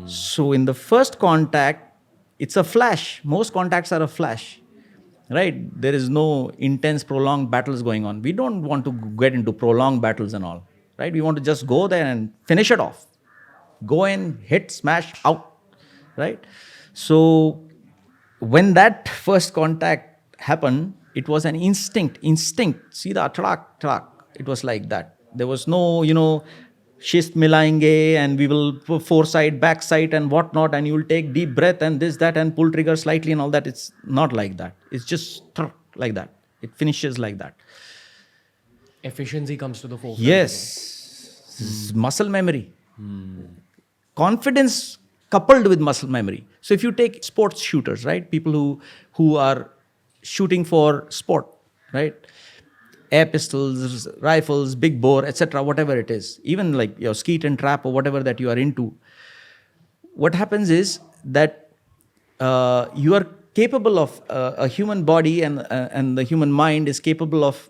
So in the first contact, it's a flash. Most contacts are a flash, right? There is no intense, prolonged battles going on. We don't want to get into prolonged battles and all, right? We want to just go there and finish it off. Go in, hit, smash, out, right? So when that first contact happened, it was an instinct. See the trak. It was like that. There was no, shist milayenge and we will foresight, backside and whatnot, and you will take deep breath and this, that, and pull trigger slightly and all that. It's not like that. It's just like that. It finishes like that. Efficiency comes to the forefront. Yes. This is muscle memory. Confidence coupled with muscle memory. So if you take sports shooters, right? People who are shooting for sport, right? Air pistols, rifles, big bore, etc., whatever it is. Even like your skeet and trap or whatever that you are into. What happens is that you are capable of a human body and the human mind is capable of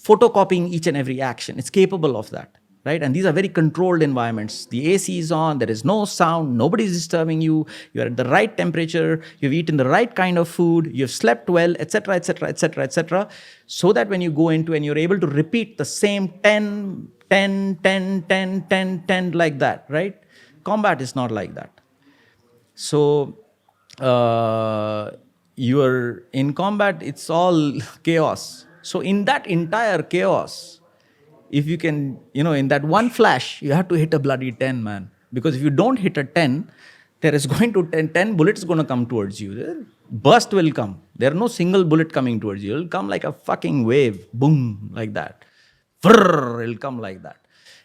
photocopying each and every action. It's capable of that, right? And these are very controlled environments. The AC is on, there is no sound, nobody is disturbing you, you are at the right temperature, you've eaten the right kind of food, you've slept well, etc., etc., etc., etc. So that when you go into and you're able to repeat the same 10, 10, 10, 10, 10, 10 like that, right? Combat is not like that. So you're in combat, it's all chaos. So in that entire chaos, if you can, in that one flash, you have to hit a bloody 10, man. Because if you don't hit a 10, there is going to 10 bullets going to come towards you. Burst will come. There are no single bullet coming towards you. It'll come like a fucking wave. Boom, like that. Frrrr, it'll come like that.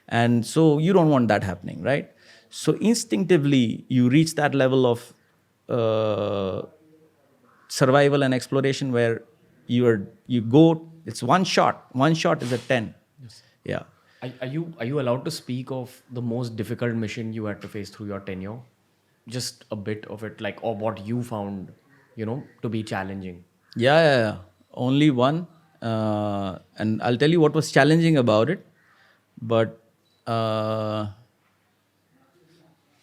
And so you don't want that happening, right? So instinctively, you reach that level of survival and exploration where you go, it's one shot. One shot is a 10. Yes. Yeah. Are you allowed to speak of the most difficult mission you had to face through your tenure? Just a bit of it, like, or what you found, to be challenging. Yeah. Only one. And I'll tell you what was challenging about it. But I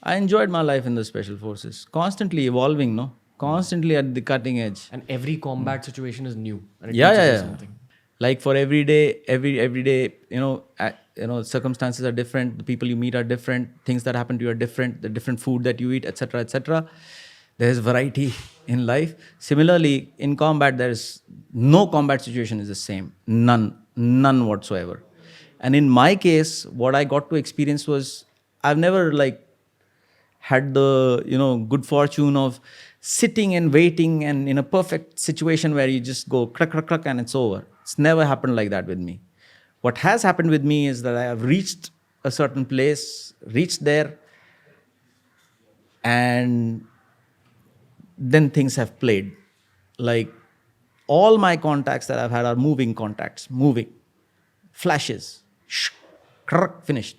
enjoyed my life in the Special Forces. Constantly evolving, no? Constantly at the cutting edge. And every combat situation is new. And it Yeah. teaches you something. Like for every day, every day, circumstances are different. The people you meet are different. Things that happen to you are different. The different food that you eat, etc., etc. There is variety in life. Similarly, in combat, there is no combat situation is the same. None whatsoever. And in my case, what I got to experience was I've never had the good fortune of sitting and waiting and in a perfect situation where you just go cluck, cluck, cluck and it's over. It's never happened like that with me. What has happened with me is that I have reached a certain place, reached there, and then things have played. Like all my contacts that I've had are moving contacts, moving, flashes, finish,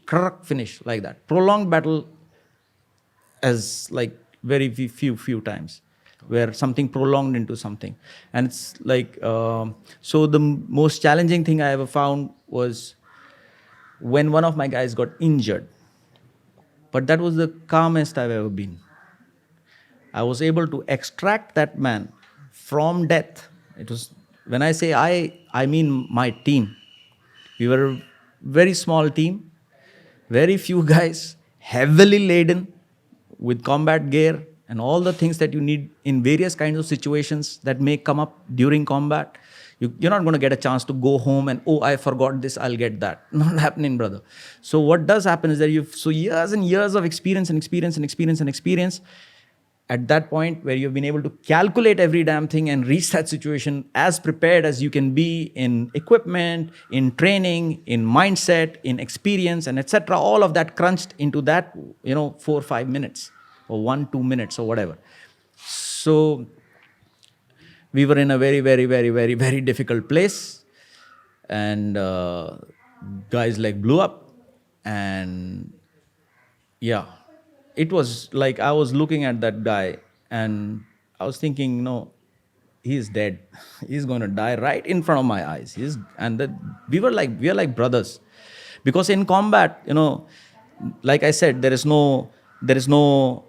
like that. Prolonged battle as like very few times where something prolonged into something. And it's like, so the most challenging thing I ever found was when one of my guys got injured. But that was the calmest I've ever been. I was able to extract that man from death. It was, when I say I mean my team. We were a very small team, very few guys, heavily laden with combat gear and all the things that you need in various kinds of situations that may come up during combat. You're not going to get a chance to go home and, I forgot this, I'll get that. Not happening, brother. So what does happen is that years and years of experience. At that point where you've been able to calculate every damn thing and reach that situation as prepared as you can be in equipment, in training, in mindset, in experience, and etc. All of that crunched into that, 4 or 5 minutes or 1-2 minutes or whatever. So we were in a very, very, very, very, very difficult place, and guys blew up, and yeah. It was like I was looking at that guy and I was thinking, no, he's dead. He's going to die right in front of my eyes. We are like brothers. Because in combat, like I said, there is no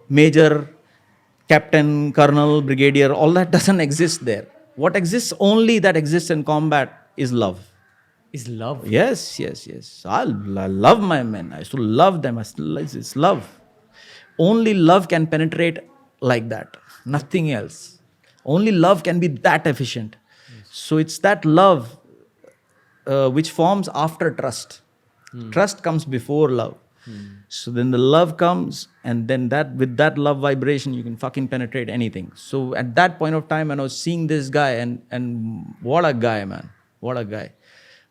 major, captain, colonel, brigadier. All that doesn't exist there. What exists in combat is love. Is love? Yes. I love my men. I used to love them. It's love. Only love can penetrate like that. Nothing else. Only love can be that efficient. Yes. So it's that love which forms after trust. Trust comes before love. So then the love comes, and then with that love vibration, you can fucking penetrate anything. So at that point of time, when I was seeing this guy, and what a guy, man. What a guy.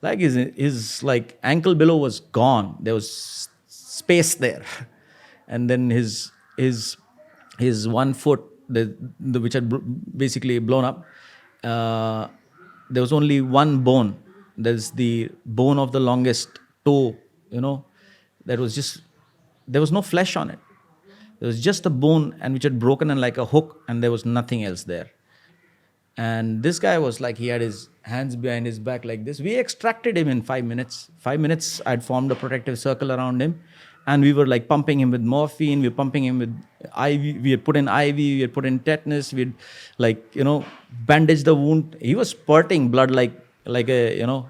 Like his like ankle below was gone. There was space there. And then his 1 foot, the which had basically blown up, there was only one bone. There's the bone of the longest toe, that was just, there was no flesh on it. There was just a bone and which had broken and like a hook, and there was nothing else there. And this guy was like, he had his hands behind his back like this. We extracted him in 5 minutes. 5 minutes, I'd formed a protective circle around him. And we were like pumping him with morphine. We were pumping him with IV. We had put in IV. We had put in tetanus. We'd like, bandaged the wound. He was spurting blood like a,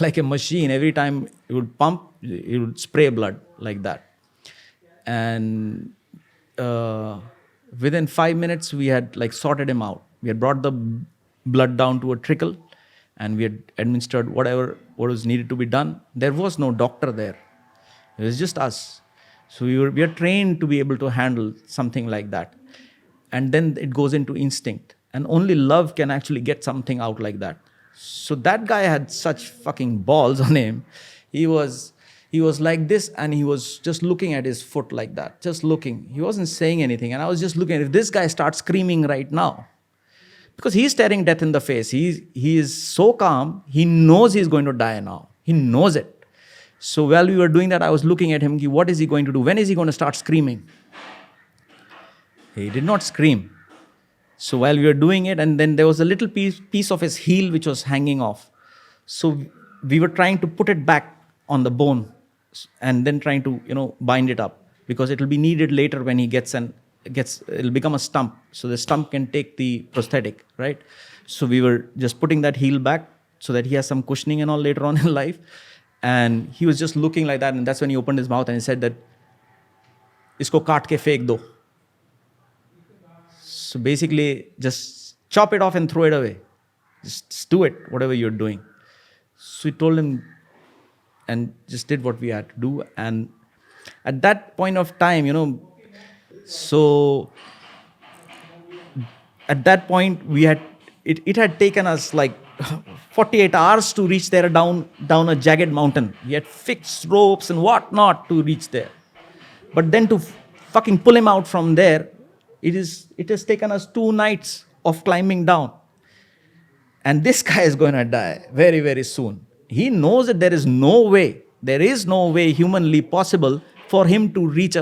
like a machine. Every time he would pump, he would spray blood like that. And within 5 minutes, we had like sorted him out. We had brought the blood down to a trickle, and we had administered what was needed to be done. There was no doctor there. It was just us. So we are trained to be able to handle something like that. And then it goes into instinct. And only love can actually get something out like that. So that guy had such fucking balls on him. He was like this, and he was just looking at his foot like that. Just looking. He wasn't saying anything. And I was just looking. If this guy starts screaming right now, because he's staring death in the face. He is so calm. He knows he's going to die now. He knows it. So while we were doing that, I was looking at him. What is he going to do? When is he going to start screaming? He did not scream. So while we were doing it, and then there was a little piece of his heel which was hanging off. So we were trying to put it back on the bone, and then trying to bind it up, because it will be needed later when he it'll become a stump. So the stump can take the prosthetic, right? So we were just putting that heel back so that he has some cushioning and all later on in life. And he was just looking like that, and that's when he opened his mouth and he said that, "Isko kaat ke fek do." So basically, just chop it off and throw it away. Just do it, whatever you're doing. So we told him, and just did what we had to do. And at that point of time, so at that point it had taken us like 48 hours to reach there down a jagged mountain. We had fixed ropes and whatnot to reach there. But then to fucking pull him out from there, it has taken us 2 nights of climbing down. And this guy is going to die very, very soon. He knows that there is no way humanly possible for him to reach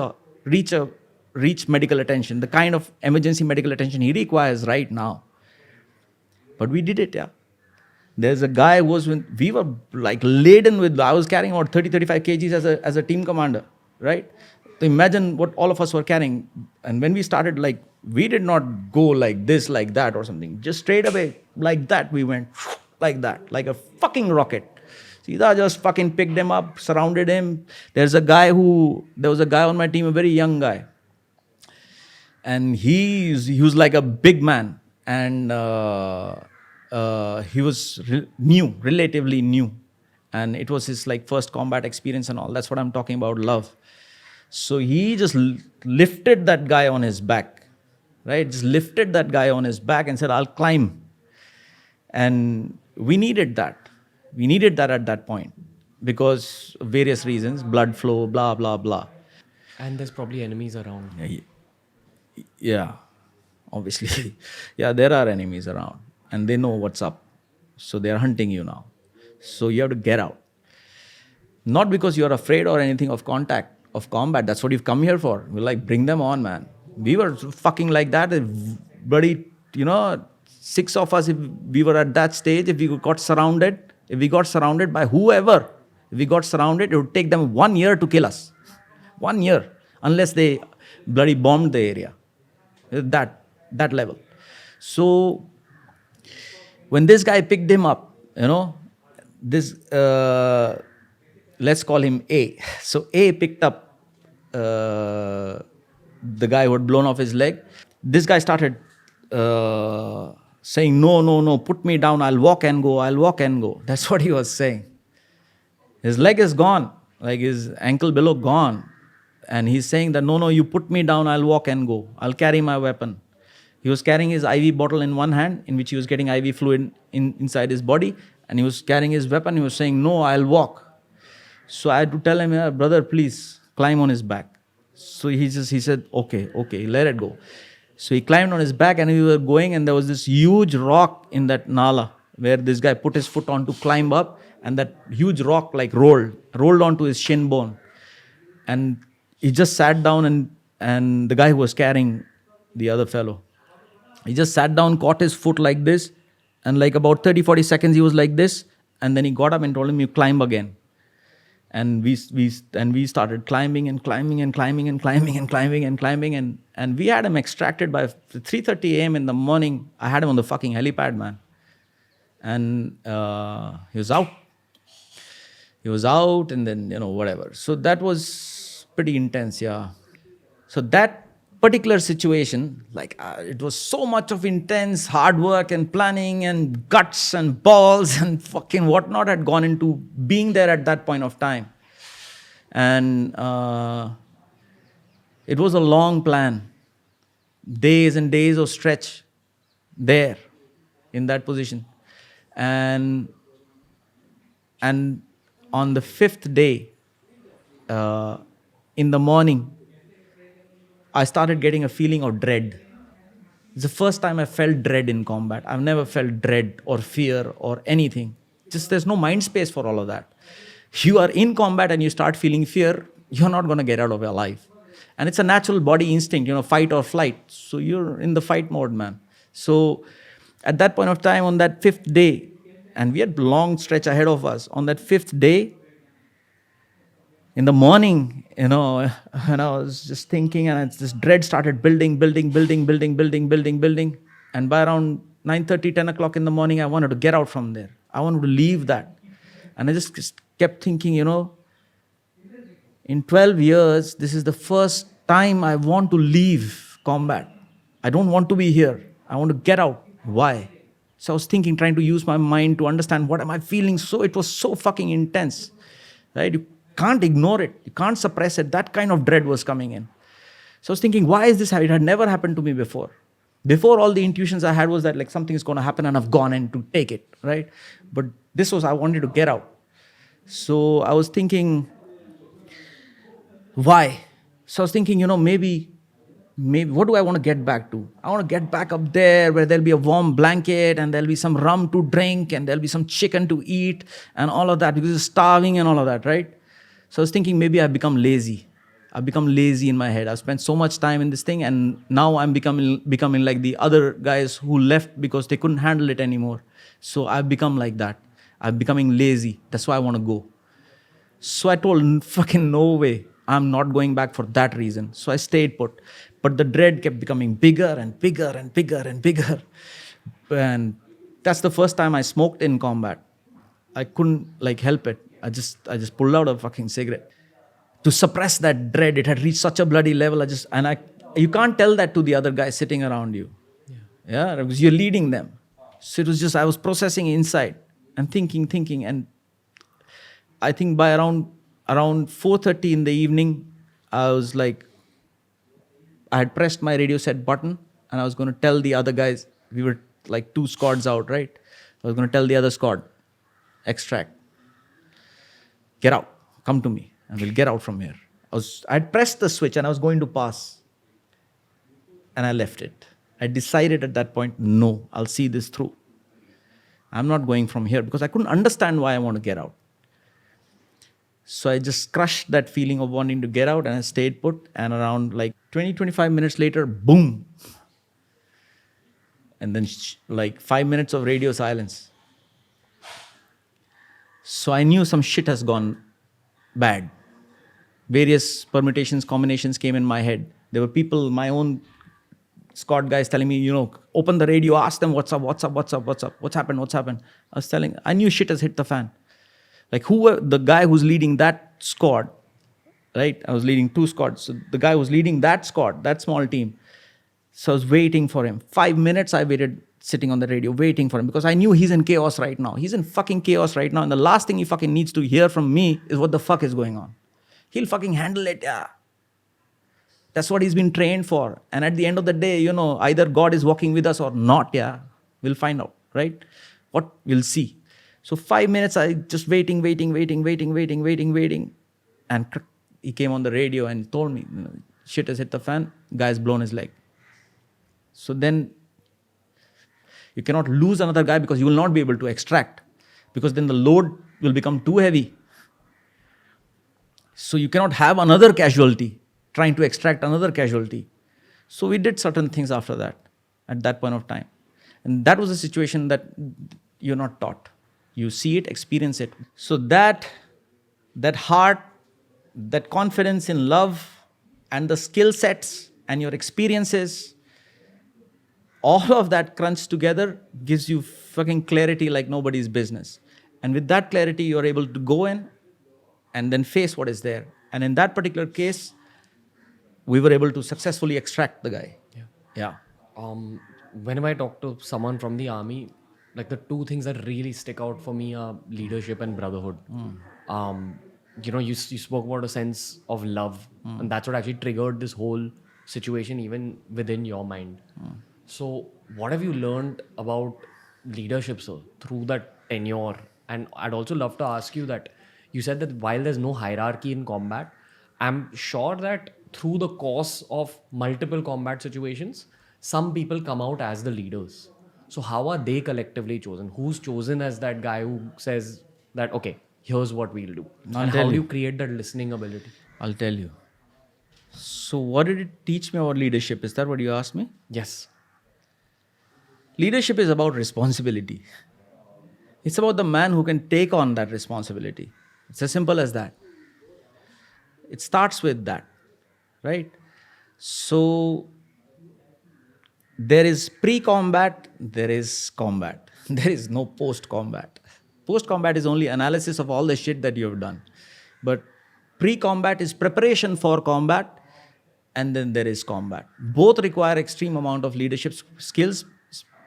medical attention, the kind of emergency medical attention he requires right now. But we did it, yeah. There's a guy we were like laden with, I was carrying about 30-35 kgs as a team commander, right? So imagine what all of us were carrying. And when we started, like, we did not go like this, like that or something. Just straight away, like that, we went like that, like a fucking rocket. Sida just fucking picked him up, surrounded him. There was a guy on my team, a very young guy. And he was like a big man. And he was relatively new. And it was his like first combat experience and all. That's what I'm talking about, love. So he just lifted that guy on his back, right? Just lifted that guy on his back and said, "I'll climb." And we needed that. We needed that at that point because of various reasons, blood flow, blah, blah, blah. And there's probably enemies around. Yeah, obviously. Yeah, there are enemies around and they know what's up. So they're hunting you now. So you have to get out. Not because you're afraid or anything of contact, of combat. That's what you've come here for. We're like, bring them on, man. We were fucking like that. Bloody, 6 of us, if we were at that stage, if we got surrounded by whoever, it would take them 1 year to kill us. 1 year. Unless they bloody bombed the area. That level. So when this guy picked him up, this, let's call him A. So A picked up the guy who had blown off his leg. This guy started saying, no, put me down, I'll walk and go. That's what he was saying. His leg is gone, like his ankle below gone. And he's saying that, no, you put me down, I'll walk and go. I'll carry my weapon. He was carrying his IV bottle in one hand, in which he was getting IV fluid inside his body, and he was carrying his weapon. He was saying, "No, I'll walk." So I had to tell him, "Yeah, brother, please climb on his back." So he said, okay, let it go. So he climbed on his back, and we were going, and there was this huge rock in that nala where this guy put his foot on to climb up, and that huge rock like rolled onto his shin bone. And he just sat down, and the guy who was carrying the other fellow, he just sat down, caught his foot like this, and like about 30-40 seconds he was like this, and then he got up and told him, "You climb again." And we started climbing and climbing and climbing and climbing and climbing and climbing, and we had him extracted by 3:30 a.m. in the morning. I had him on the fucking helipad, man. And he was out. He was out, and then, whatever. So that was pretty intense, yeah. So that particular situation, like, it was so much of intense hard work and planning and guts and balls and fucking whatnot had gone into being there at that point of time. And it was a long plan. Days and days of stretch there in that position. And on the fifth day, in the morning, I started getting a feeling of dread. It's the first time I felt dread in combat. I've never felt dread or fear or anything. Just there's no mind space for all of that. You are in combat and you start feeling fear, you're not going to get out of your life. And it's a natural body instinct, fight or flight. So you're in the fight mode, man. So at that point of time, on that fifth day, and we had a long stretch ahead of us, on that fifth day, in the morning, and I was just thinking, and this dread started building. And by around 9:30, 10 o'clock in the morning, I wanted to get out from there. I wanted to leave that. And I just kept thinking, in 12 years, this is the first time I want to leave combat. I don't want to be here. I want to get out. Why? So I was thinking, trying to use my mind to understand what am I feeling. So it was so fucking intense, right? You can't ignore it. You can't suppress it. That kind of dread was coming in. So I was thinking, why is this happening? It had never happened to me before. Before, all the intuitions I had was that like something is going to happen and I've gone in to take it, right? But this was, I wanted to get out. So I was thinking, why? So I was thinking, maybe what do I want to get back to? I want to get back up there where there'll be a warm blanket and there'll be some rum to drink and there'll be some chicken to eat and all of that, because it's starving and all of that, right? So I was thinking maybe I've become lazy. I've become lazy in my head. I've spent so much time in this thing, and now I'm becoming like the other guys who left because they couldn't handle it anymore. So I've become like that. I'm becoming lazy. That's why I want to go. So I told, fucking no way. I'm not going back for that reason. So I stayed put. But the dread kept becoming bigger and bigger and bigger and bigger. And that's the first time I smoked in combat. I couldn't help it. I just pulled out a fucking cigarette. To suppress that dread, it had reached such a bloody level. You can't tell that to the other guys sitting around you. Yeah, because you're leading them. So it was just, I was processing inside and thinking. And I think by around 4:30 in the evening, I was like, I had pressed my radio set button and I was going to tell the other guys, we were like 2 squads out, right? I was going to tell the other squad, extract. Get out, come to me, and we'll get out from here. I'd pressed the switch and I was going to pass. And I left it. I decided at that point, no, I'll see this through. I'm not going from here because I couldn't understand why I want to get out. So I just crushed that feeling of wanting to get out and I stayed put. And around 20-25 minutes later, boom. And then 5 minutes of radio silence. So I knew some shit has gone bad. Various permutations, combinations came in my head. There were people, my own squad guys telling me, open the radio, ask them what's up, what's happened. I knew shit has hit the fan. The guy who's leading that squad, right? I was leading 2 squads. So the guy who's leading that squad, that small team. So I was waiting for him. 5 minutes I waited, sitting on the radio, waiting for him, because I knew he's in chaos right now. He's in fucking chaos right now. And the last thing he fucking needs to hear from me is what the fuck is going on. He'll fucking handle it, yeah. That's what he's been trained for. And at the end of the day, either God is walking with us or not. Yeah, we'll find out, right? What we'll see. So 5 minutes, I just waiting, and he came on the radio and told me, shit has hit the fan. Guy's blown his leg. So then you cannot lose another guy because you will not be able to extract, because then the load will become too heavy. So you cannot have another casualty trying to extract another casualty. So we did certain things after that, at that point of time. And that was a situation that you're not taught. You see it, experience it. So that heart, that confidence in love, and the skill sets and your experiences, all of that crunched together gives you fucking clarity like nobody's business. And with that clarity, you're able to go in and then face what is there. And in that particular case, we were able to successfully extract the guy. Yeah. Whenever I talk to someone from the army, like the two things that really stick out for me are leadership and brotherhood. You spoke about a sense of love, and that's what actually triggered this whole situation, even within your mind. So, what have you learned about leadership, sir, through that tenure? And I'd also love to ask you that you said that while there's no hierarchy in combat, I'm sure that through the course of multiple combat situations, some people come out as the leaders. So how are they collectively chosen? Who's chosen as that guy who says that, okay, here's what we'll do? And how do you create that listening ability? I'll tell you. So what did it teach me about leadership? Is that what you asked me? Yes. Leadership is about responsibility. It's about the man who can take on that responsibility. It's as simple as that. It starts with that, right? So there is pre-combat, there is combat. There is no post-combat. Post-combat is only analysis of all the shit that you have done. But pre-combat is preparation for combat, and then there is combat. Both require extreme amount of leadership skills,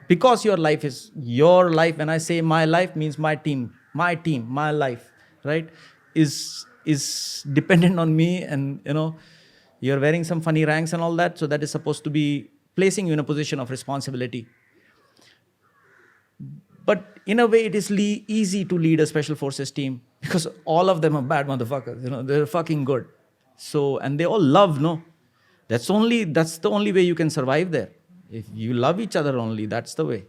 because your life is your life. When I say my life, means my team, my life, right? Is dependent on me, and you're wearing some funny ranks and all that. So that is supposed to be placing you in a position of responsibility. But in a way, it is easy to lead a special forces team because all of them are bad motherfuckers. They're fucking good. So, and they all love, no? That's the only way you can survive there. If you love each other only, that's the way.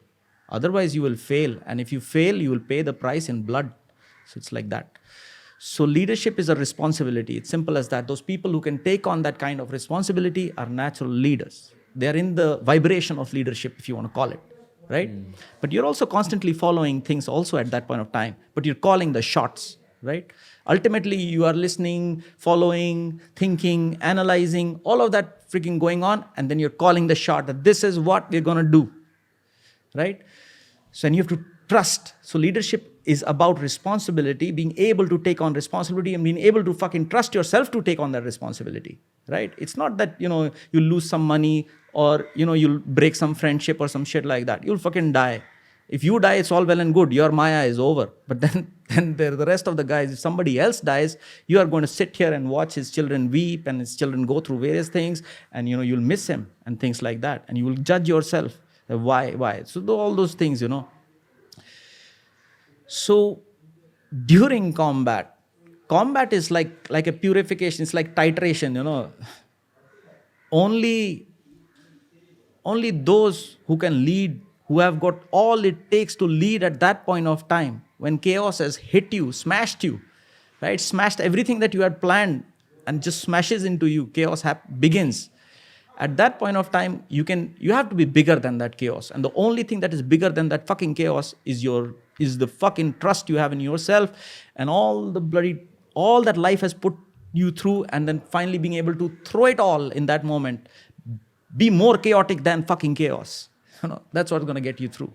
Otherwise, you will fail. And if you fail, you will pay the price in blood. So it's like that. So leadership is a responsibility. It's simple as that. Those people who can take on that kind of responsibility are natural leaders. They are in the vibration of leadership, if you want to call it, right? But you're also constantly following things also at that point of time. But you're calling the shots, right? Ultimately, you are listening, following, thinking, analyzing, all of that freaking going on. And then you're calling the shot that this is what we're going to do, right? So, and you have to trust. So leadership is about responsibility, being able to take on responsibility and being able to fucking trust yourself to take on that responsibility, right? It's not that, you lose some money or, you'll break some friendship or some shit like that. You'll fucking die. If you die, it's all well and good. Your Maya is over. But then the rest of the guys, if somebody else dies, you are going to sit here and watch his children weep and his children go through various things, and, you'll miss him and things like that. And you will judge yourself. Why? So all those things, So during combat is like a purification. It's like titration, Only those who can lead, who have got all it takes to lead at that point of time, when chaos has hit you, smashed you, right? Smashed everything that you had planned and just smashes into you. Chaos begins. At that point of time, you have to be bigger than that chaos. And the only thing that is bigger than that fucking chaos is the fucking trust you have in yourself and all that life has put you through, and then finally being able to throw it all in that moment. Be more chaotic than fucking chaos. That's what's going to get you through.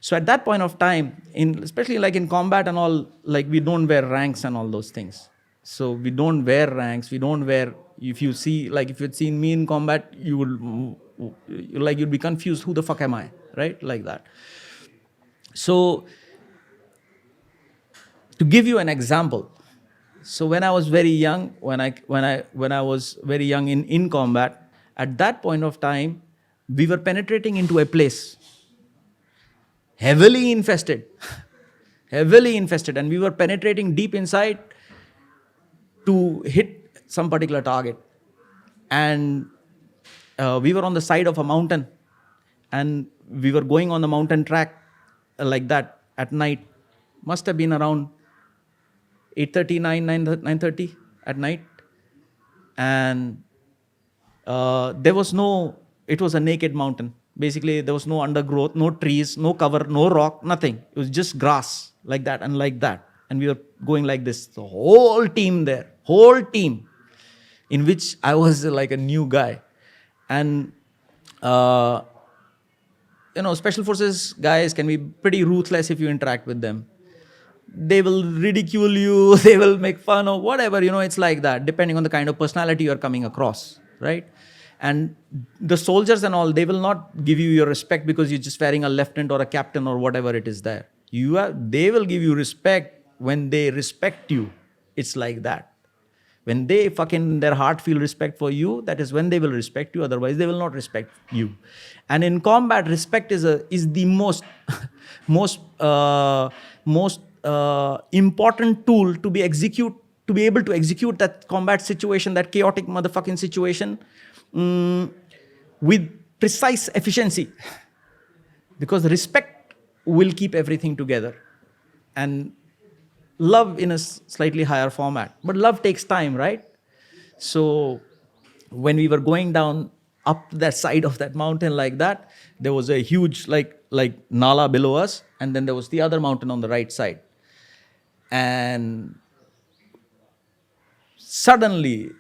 So at that point of time, especially like in combat and all, like we don't wear ranks and all those things. So we don't wear ranks. We don't wear. If you'd seen me in combat, you'd be confused. Who the fuck am I? Right? Like that. So to give you an example, So when I was very young, when I was very young in combat, at that point of time, we were penetrating into a place heavily infested, heavily infested, and we were penetrating deep inside to hit some particular target. And we were on the side of a mountain, and we were going on the mountain track like that at night. Must have been around 8:30, 9:30 at night. And there was no, it was a naked mountain. Basically, there was no undergrowth, no trees, no cover, no rock, nothing. It was just grass like that and like that. And we were going like this. The whole team there, whole team, in which I was like a new guy. And, special forces guys can be pretty ruthless if you interact with them. They will ridicule you, they will make fun or whatever, it's like that, depending on the kind of personality you're coming across, right? And the soldiers and all, they will not give you your respect because you're just wearing a lieutenant or a captain or whatever it is there. They will give you respect when they respect you. It's like that. When they fucking, their heart feel respect for you, that is when they will respect you. Otherwise, they will not respect you. And in combat, respect is the most most important tool to be able to execute that combat situation, that chaotic motherfucking situation, with precise efficiency. Because respect will keep everything together. And love in a slightly higher format. But love takes time, right? So when we were going down up that side of that mountain like that, there was a huge like Nala below us, and then there was the other mountain on the right side. And suddenly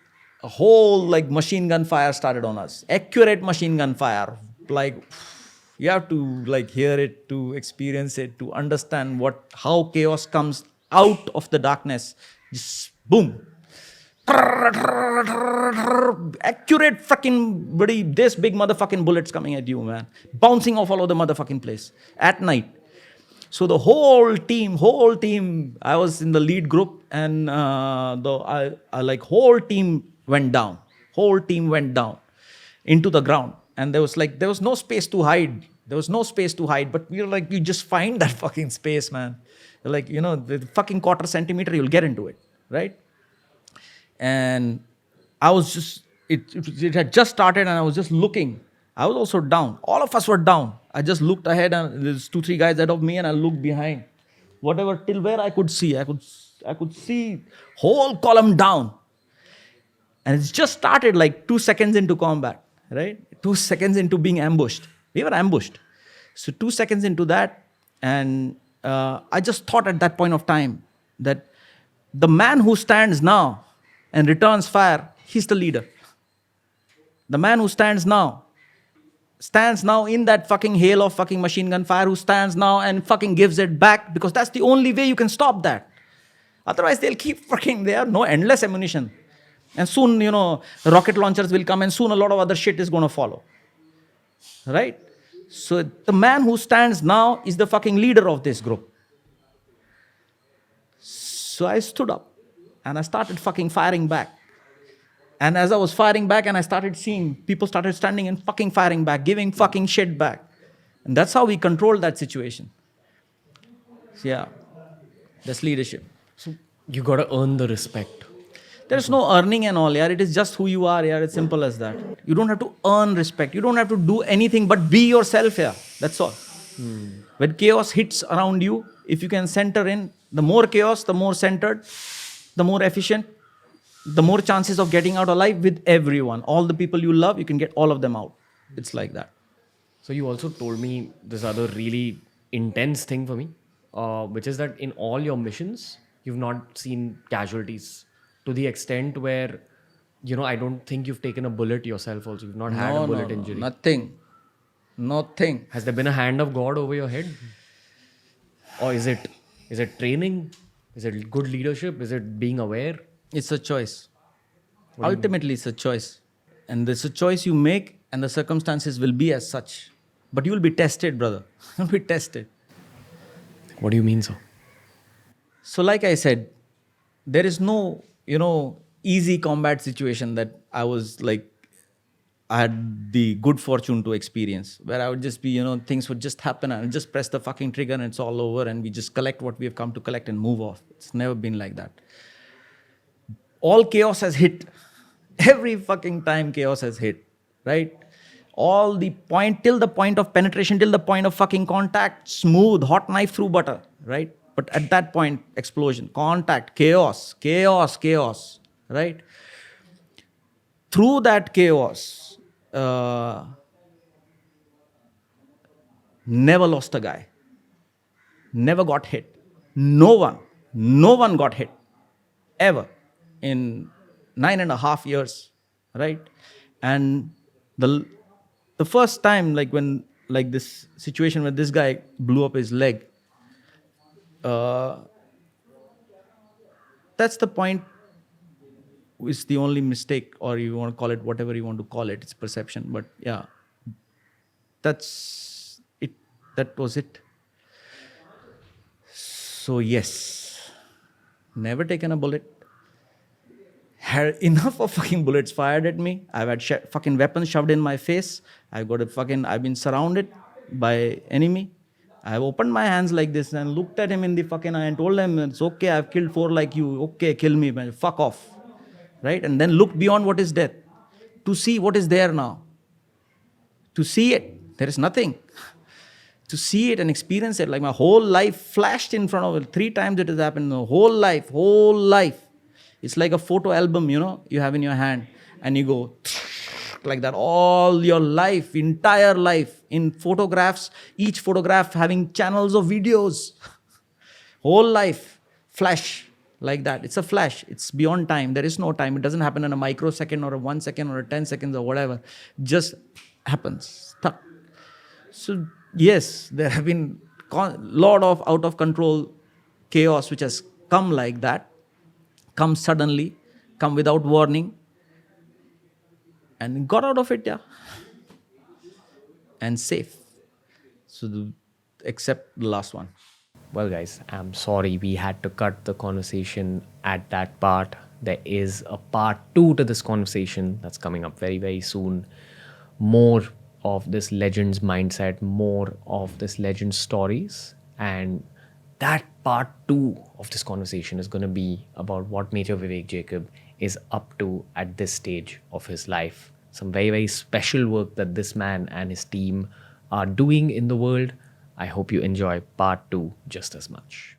a whole like machine gun fire started on us. Accurate machine gun fire. Like you have to like hear it to experience it, to understand how chaos comes out of the darkness. Just boom. Accurate fucking buddy, this big motherfucking bullets coming at you, man. Bouncing off all over the motherfucking place at night. So the whole team, I was in the lead group, and whole team went down. Whole team went down into the ground. And there was no space to hide. But we were like, you just find that fucking space, man. Like, the fucking quarter centimeter, you'll get into it, right? And I was just, it had just started, and I was just looking. I was also down. All of us were down. I just looked ahead, and there's 2-3 guys ahead of me, and I looked behind. Whatever, till where I could see. I could see whole column down. And it's just started like 2 seconds into combat, right? 2 seconds into being ambushed. We were ambushed. So 2 seconds into that, and I just thought at that point of time that the man who stands now and returns fire, he's the leader. The man who stands now in that fucking hail of fucking machine gun fire, who stands now and fucking gives it back, because that's the only way you can stop that. Otherwise, they'll keep fucking, they have no endless ammunition. And soon, rocket launchers will come, and soon a lot of other shit is going to follow. Right? So the man who stands now is the fucking leader of this group. So I stood up and I started fucking firing back. And as I was firing back, and I started seeing people started standing and fucking firing back, giving fucking shit back. And that's how we controlled that situation. So yeah, that's leadership. So you got to earn the respect. There's no earning and all, yeah. It is just who you are, yeah. It's simple as that. You don't have to earn respect. You don't have to do anything but be yourself, yeah. That's all. When chaos hits around you, if you can center in, the more chaos, the more centered, the more efficient, the more chances of getting out alive with everyone. All the people you love, you can get all of them out. It's like that. So you also told me this other really intense thing for me, which is that in all your missions, you've not seen casualties to the extent where, I don't think you've taken a bullet yourself also. You've not had a bullet injury. Nothing. Has there been a hand of God over your head? Or is it training? Is it good leadership? Is it being aware? It's a choice. Ultimately, it's a choice. And it's a choice you make, and the circumstances will be as such. But you will be tested, brother. You'll be tested. What do you mean, sir? So like I said, there is no, easy combat situation that I had the good fortune to experience, where I would just be, things would just happen and I'd just press the fucking trigger and it's all over and we just collect what we have come to collect and move off. It's never been like that. All chaos has hit. Every fucking time chaos has hit, right? Till the point of penetration, till the point of fucking contact, smooth, hot knife through butter, right? But at that point, explosion, contact, chaos, right? Through that chaos, never lost a guy, never got hit. No one got hit ever in 9.5 years, right? And the first time, when this situation where this guy blew up his leg, that's the point. Is the only mistake, or you want to call it whatever you want to call it. It's perception, but yeah, that's it. That was it. So yes, never taken a bullet. Had enough of fucking bullets fired at me. I've had fucking weapons shoved in my face. I've been surrounded by enemy. I've opened my hands like this and looked at him in the fucking eye and told him, it's okay, I've killed 4 like you. Okay, kill me, man. Fuck off. Right? And then look beyond what is death to see what is there now. To see it. There is nothing. To see it and experience it. Like my whole life flashed in front of it. 3 times it has happened. The whole life. It's like a photo album, you have in your hand. And you go like that all your life, entire life in photographs, each photograph having channels of videos. Whole life, flash like that. It's a flash. It's beyond time. There is no time. It doesn't happen in a microsecond or a 1 second or a 10 seconds or whatever. Just happens. Stuck. So yes, there have been lot of out of control chaos which has come like that, come suddenly, come without warning, and got out of it, yeah, and safe. So except the last one. Well, guys, I'm sorry we had to cut the conversation at that part. There is a part 2 to this conversation that's coming up very, very soon. More of this legend's mindset, more of this legend's stories. And that part 2 of this conversation is going to be about what Major Vivek Jacob is up to at this stage of his life. Some very, very special work that this man and his team are doing in the world. I hope you enjoy part 2 just as much.